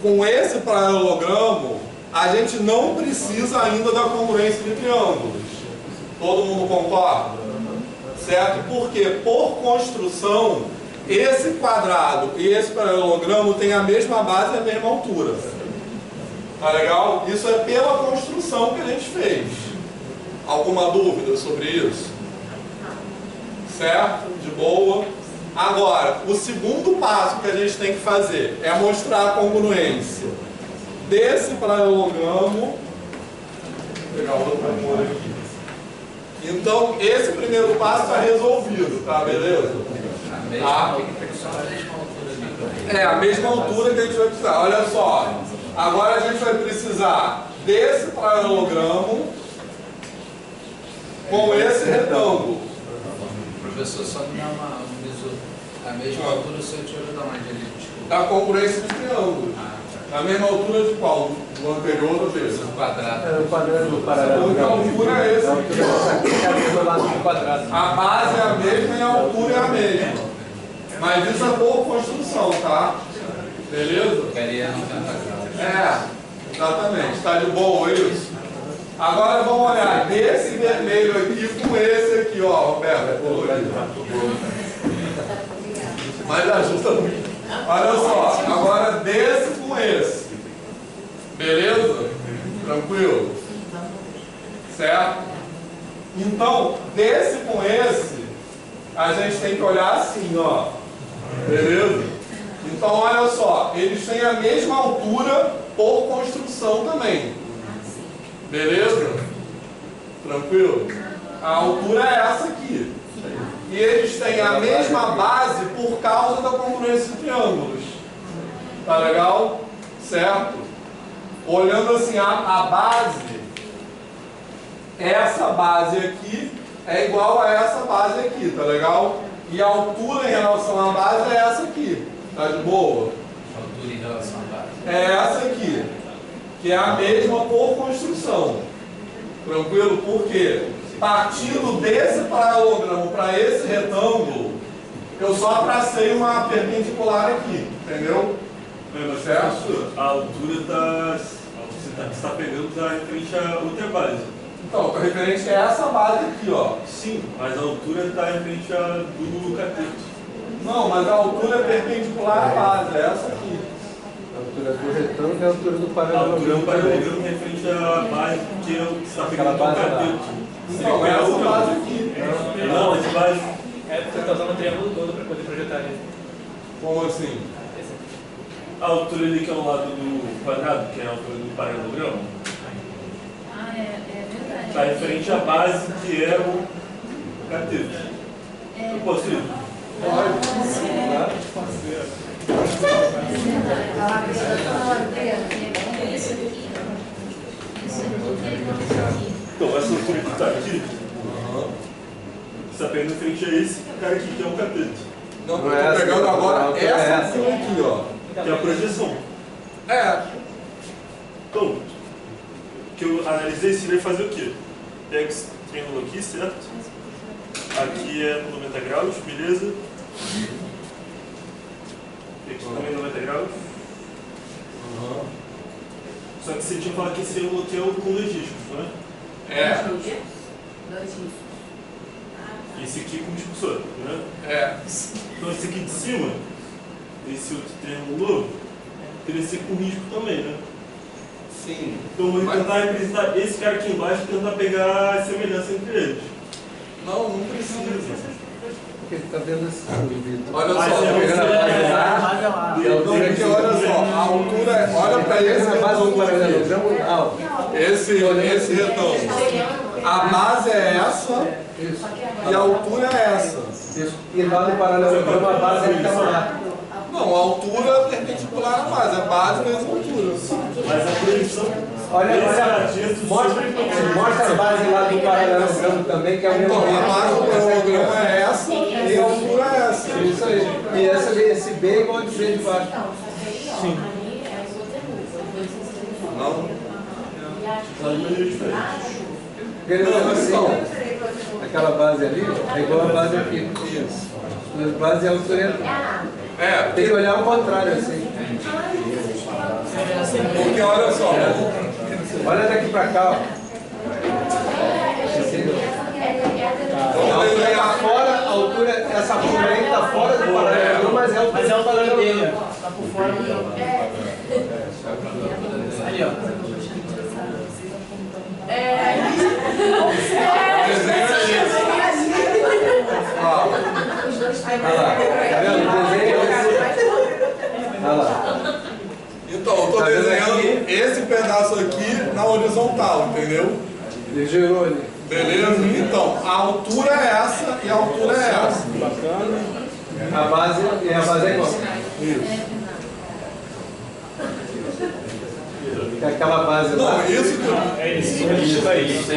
com esse paralelogramo, a gente não precisa ainda da congruência de triângulos. Todo mundo concorda? Certo? Porque, por construção, esse quadrado e esse paralelogramo têm a mesma base e a mesma altura. Tá legal? Isso é pela construção que a gente fez. Alguma dúvida sobre isso? Certo? De boa? Agora, o segundo passo que a gente tem que fazer é mostrar a congruência desse paralelogramo. Vou pegar outro cor aqui. Então, esse primeiro passo está resolvido, tá? Beleza? Tá? É a mesma altura que a gente vai precisar. Olha só, agora a gente vai precisar desse paralelogramo com esse retângulo. Professor, só me dá a mesma altura do seu tiro da onde ele desculpa. Da congruência de triângulos. A mesma altura de qual? Do anterior ou desse? Do quadrado. É o quadrado do paralelo. Então, a altura é esse aqui. Quadrado. A base é a mesma e a altura é a mesma. Mas isso é por construção, tá? Beleza? Queria 90 graus. É, exatamente. Está de boa isso? Agora vamos olhar desse vermelho aqui com esse aqui, ó, Roberto. Mas ajuda muito. Olha só, agora desse com esse. Beleza? Tranquilo? Certo? Então, desse com esse, a gente tem que olhar assim, ó. Beleza? Então, olha só, eles têm a mesma altura por construção também. Beleza? Tranquilo? A altura é essa aqui. E eles têm a mesma base por causa da congruência de triângulos. Tá legal? Certo? Olhando assim, a base, essa base aqui é igual a essa base aqui, tá legal? E a altura em relação à base é essa aqui. Tá de boa? A altura em relação à base. É essa aqui, que é a mesma por construção. Tranquilo? Por quê? Partindo desse paralelogramo para esse retângulo, eu só tracei uma perpendicular aqui, entendeu? Mas certo? A altura você está pegando está referente a outra base. Então, referente a essa base aqui, ó. Sim, mas a altura está referente a do cateto. Não, mas a altura é perpendicular à base, é essa aqui. altura do retângulo e a altura do A altura do paralelogramo. paralelogramo referente à base que você está Aquela pegando no base lá. cateto. Então, essa base aqui. Não, essa base. É, você está usando o triângulo todo para poder projetar ele. Como assim? A altura ali que é ao lado do quadrado, que é a altura do paralelogramo, Ah, é verdade. está referente à base que é o cateto. Eu posso ir? Então, essa altura que está aqui, você está pegando frente a esse cara aqui, que é o cateto. Não, eu tô pegando agora essa altura aqui, ó. Que é a projeção. É. Então, o que eu analisei seria fazer o quê? Pega esse triângulo aqui, certo? Aqui é 90 graus, beleza? Aqui também 90 graus. Só que você tinha falado que esse ângulo aqui é o com dois riscos, não é? É. E esse aqui com expulsor, né? É. Então esse aqui de cima, esse outro triângulo novo, teria que ser com risco também, né? Sim. Então eu vou tentar representar esse cara aqui embaixo e tentar pegar a semelhança entre eles. Não, não precisa. Porque ele está vendo esse Vitor. Olha Mas só, é pegando a base lá. então, aqui, olha só, a altura, olha para esse Essa base do retângulo aqui. paralelogramo alto. Esse retângulo. A base é essa Isso. e a altura é essa. Isso. E lá no paralelogramo a base é aquela lá. Não, a altura é perpendicular à base, a base é a mesma altura. Mas a projeção. Olha, mostra a base lá do paralelogramo também, que é o mesmo. Então, a base do paralelogramo é essa e a altura é essa. Isso aí. E esse B é igual a de B de baixo. Sim. Não? Ele é assim, ó. Aquela base ali é igual a base aqui. Isso. A base é a altura. É, Tem que olhar ao contrário, assim. porque olha só, Olha daqui pra cá, ó. vamos desenhar. Fora a altura, essa altura aí tá fora do paralelogramo, mas é a altura do paralelogramo. Tá por fora do. Ali, ó. Desenha Olha lá, tá vendo? Desenho esse. Olha lá. Então, eu estou Tá vendo desenhando aqui? esse pedaço aqui na horizontal, entendeu? Ele girou ali. Beleza? Então, a altura é essa e a altura é essa. A base é igual. Que é aquela base lá. Não, isso que É isso daí. isso é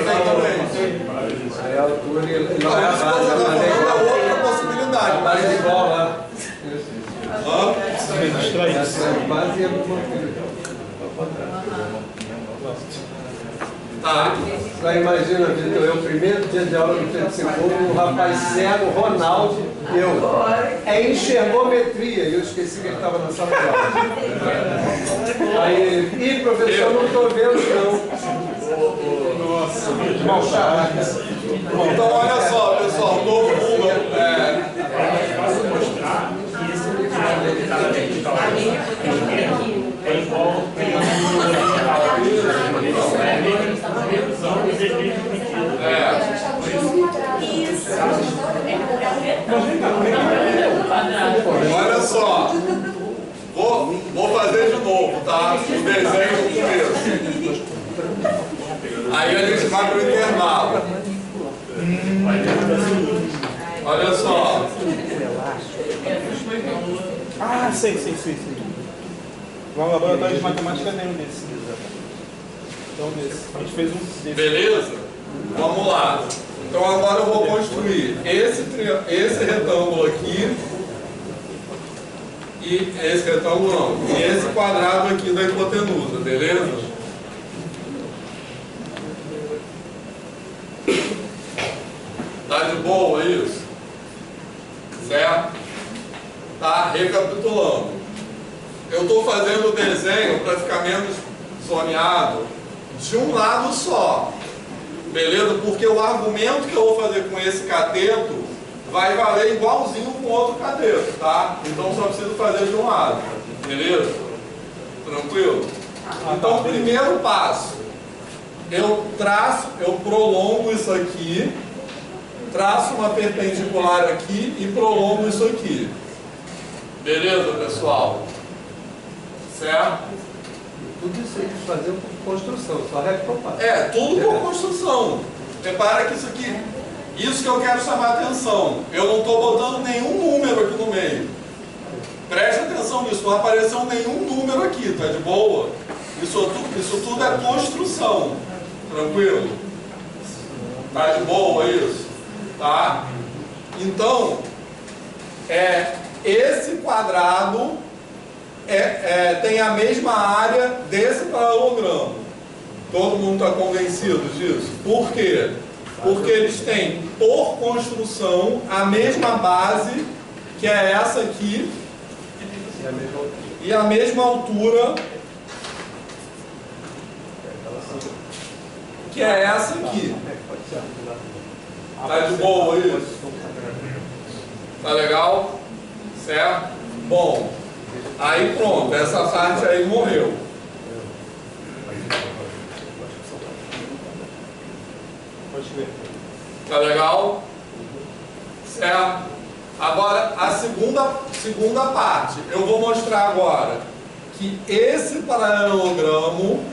exatamente. Aí a altura e Não, lá é a isso base. está A base é falando igual. outra A possibilidade. base é igual lá. Hã? Essa é a base e a mesma coisa. Tá. Agora imagina, Vitor, eu primeiro dia de aula no Pedro II, o rapaz cego, Ronaldo, é enxergometria, e eu esqueci que ele estava na sala de aula. Aí, ih, professor, não estou vendo não. Nossa, mal charado. Então, olha só, pessoal, todo mundo. É igual Olha só, vou fazer de novo, tá? O desenho no começo. Aí a gente vai para o intervalo. Olha só. Ah, sei. O laboratório de matemática tem um desse. Então, desse. A gente fez um desse. Beleza? Vamos lá. Então agora eu vou construir esse retângulo aqui e esse retângulo não, e esse quadrado aqui da hipotenusa, beleza? Tá de boa isso? Certo? Tá? Recapitulando. Eu estou fazendo o desenho para ficar menos zoneado de um lado só. Beleza? Porque o argumento que eu vou fazer com esse cateto vai valer igualzinho com o outro cateto, tá? Então só preciso fazer de um lado, beleza? Tranquilo? Então, primeiro passo, eu prolongo isso aqui, traço uma perpendicular aqui e prolongo isso aqui. Beleza, pessoal? Certo? Tudo isso aí que fazer por construção, só reprovar. Tudo por construção. Repara que isso aqui, isso que eu quero chamar a atenção. Eu não estou botando nenhum número aqui no meio. Preste atenção nisso, não apareceu nenhum número aqui, tá de boa? Isso tudo é construção. Tranquilo? Tá de boa isso? Tá? Então, esse quadrado tem a mesma área desse paralelogramo. Todo mundo está convencido disso? Por quê? Porque eles têm, por construção, a mesma base, que é essa aqui, e a mesma altura, que é essa aqui. Tá de boa isso? Tá legal? Certo? Bom, aí pronto, essa parte aí morreu. Tá legal? Certo? Agora, a segunda parte. Eu vou mostrar agora que esse paralelogramo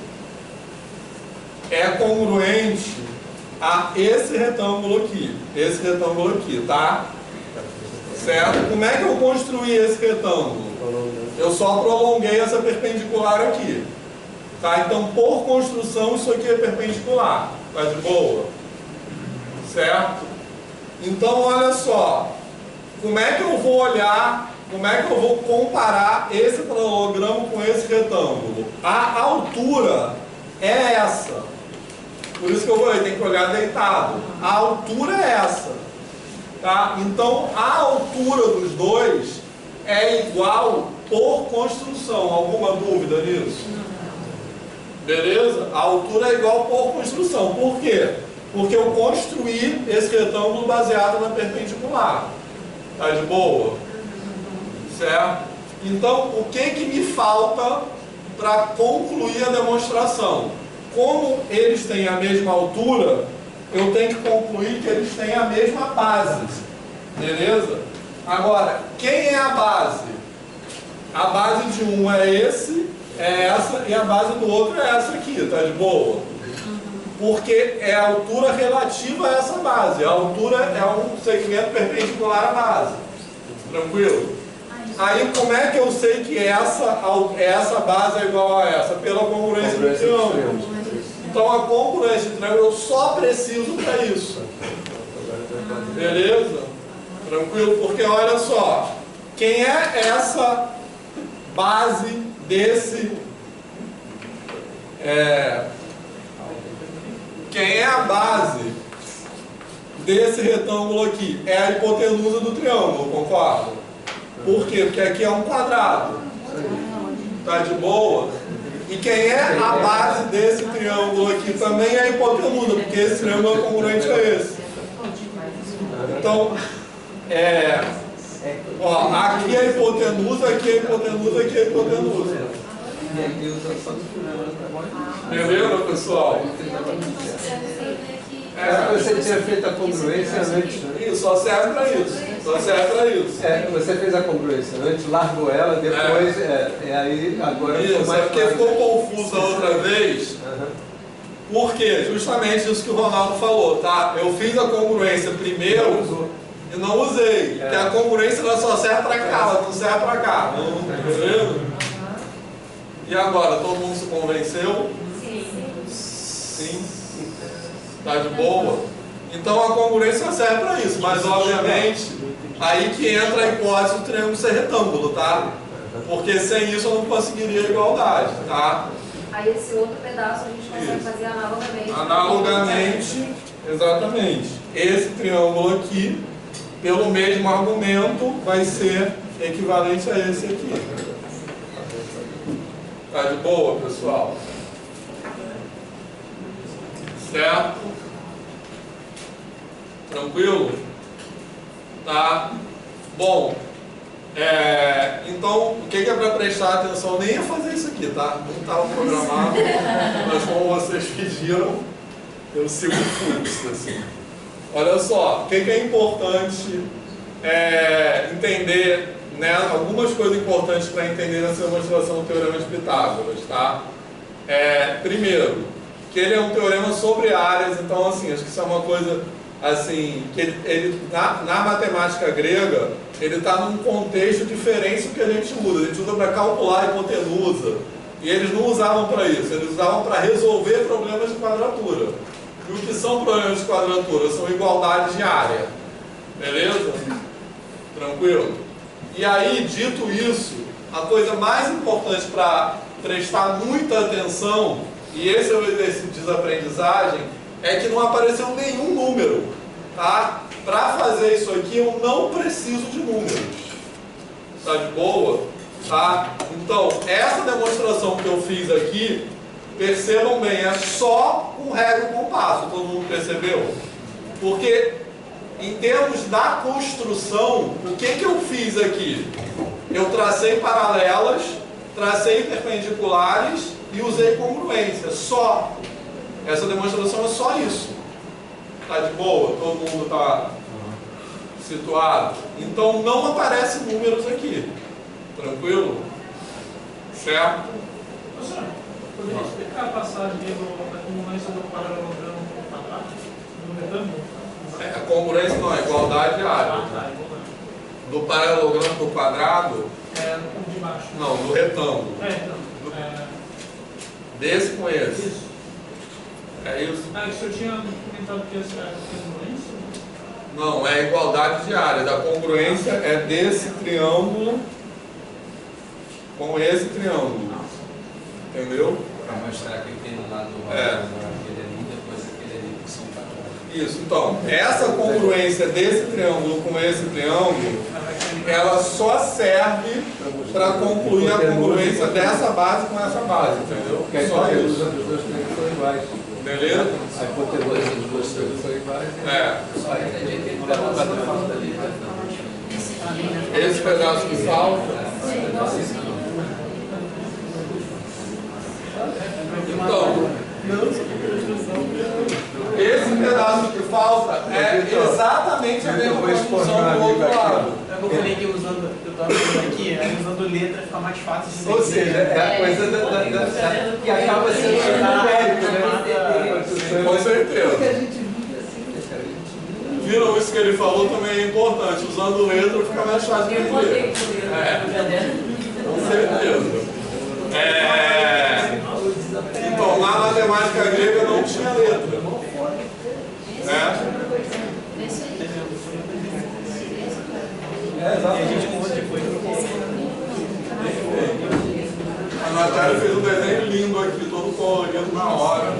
é congruente a esse retângulo aqui. Esse retângulo aqui, tá? Certo? Como é que eu construí esse retângulo? Eu só prolonguei essa perpendicular aqui. Tá? Então, por construção, isso aqui é perpendicular. Tá de boa? Certo? Então, olha só. Como é que eu vou olhar, como é que eu vou comparar esse paralelogramo com esse retângulo? A altura é essa. Por isso que eu falei, tem que olhar deitado. A altura é essa. Tá? Então, a altura dos dois é igual por construção. Alguma dúvida nisso? Beleza? A altura é igual por construção. Por quê? Porque eu construí esse retângulo baseado na perpendicular. Tá de boa? Certo? Então, o que me falta para concluir a demonstração? Como eles têm a mesma altura, eu tenho que concluir que eles têm a mesma base. Beleza? Agora, quem é a base? A base de um é essa, e a base do outro é essa aqui, tá de boa? Porque é a altura relativa a essa base. A altura é um segmento perpendicular à base. Tranquilo? Aí, como é que eu sei que essa base é igual a essa? Pela congruência do triângulo. Então, a congruência do triângulo eu só preciso para isso. Beleza? Tranquilo? Porque, olha só, quem é essa base desse... Quem é a base desse retângulo aqui? É a hipotenusa do triângulo, concorda? Por quê? Porque aqui é um quadrado. Tá de boa? E quem é a base desse triângulo aqui também é a hipotenusa, porque esse triângulo é congruente a esse. Então, ó, aqui é a hipotenusa, aqui é a hipotenusa, aqui é a hipotenusa. Beleza, pessoal? Você tinha feito a congruência antes, né? Isso, só serve para isso. Só serve para isso. Você fez a congruência antes, largou ela, depois, aí agora... Isso, porque ficou confuso a outra vez. Por quê? Justamente isso que o Ronaldo falou, tá? Eu fiz a congruência primeiro e não usei. Porque a congruência ela só serve para cá, ela não serve para cá. Beleza? E agora, todo mundo se convenceu? Sim. Tá de boa? Então a congruência serve para isso, mas obviamente aí que entra a hipótese do triângulo ser retângulo, tá? Porque sem isso eu não conseguiria a igualdade, tá? Aí esse outro pedaço a gente consegue fazer analogamente. Analogamente, exatamente. Esse triângulo aqui, pelo mesmo argumento, vai ser equivalente a esse aqui. Tá de boa, pessoal? Certo? Tranquilo? Tá? Bom, então o que é para prestar atenção? Nem ia fazer isso aqui, tá? Não estava programado, mas como vocês pediram, eu sigo o fluxo, assim. Olha só, o que é importante entender, né, algumas coisas importantes para entender nessa demonstração do Teorema de Pitágoras, tá? Primeiro, que ele é um teorema sobre áreas, então assim, acho que isso é uma coisa assim, que ele na matemática grega, ele está num contexto diferente do que a gente usa para calcular a hipotenusa, e eles não usavam para isso, eles usavam para resolver problemas de quadratura. E o que são problemas de quadratura? São igualdades de área, beleza? Tranquilo? E aí, dito isso, a coisa mais importante para prestar muita atenção, e esse é o exercício de desaprendizagem, é que não apareceu nenhum número, tá? Para fazer isso aqui eu não preciso de números. Tá de boa? Tá? Então, essa demonstração que eu fiz aqui, percebam bem, é só com regra e compasso, todo mundo percebeu? Porque, em termos da construção, o que eu fiz aqui? Eu tracei paralelas, tracei perpendiculares e usei congruência, só. Essa demonstração é só isso. Tá de boa? Todo mundo está situado? Então não aparecem números aqui. Tranquilo? Certo? Professor, poderia explicar a passagem da congruência do paralelogramo com o quadrado? Do retângulo? A congruência não, a igualdade de área. Do paralelogramo com o quadrado? No de baixo. Não, do retângulo. Então. Desse com esse. Isso. É isso? O senhor tinha comentado que essa era a congruência? Não, é a igualdade de área. Da congruência é desse triângulo com esse triângulo. Entendeu? Para mostrar que aquele lado do aquele ali, depois aquele ali que são quadrados. Isso, então, essa congruência desse triângulo com esse triângulo, ela só serve para concluir a congruência dessa base com essa base, entendeu? Só isso. Os dois triângulos são iguais. Beleza? A hipotenusa dos dois triângulos são iguais. Só entendi que ele estava falando ali. Esse pedaço que falta. Então, esse pedaço que falta é exatamente a mesma construção do outro lado. Eu falei que usando, eu estava usando aqui, usando letra fica mais fácil de Ou seja, é a coisa que acaba sendo numérico, né? Com certeza. Viram isso que ele falou também é importante. Usando letra fica mais fácil de entender. Com certeza. Então, na matemática grega não tinha letra. Né? A Natália fez um desenho lindo aqui, todo colorido na hora.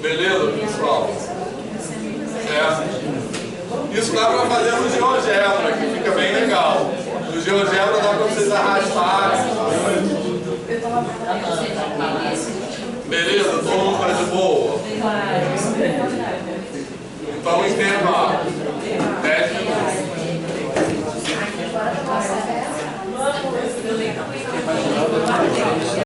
Beleza, pessoal? Isso dá para fazer no GeoGebra, que fica bem legal. No GeoGebra dá para vocês arrastarem. Beleza? Todo mundo está de boa? Então, intervalo. 10 minutos.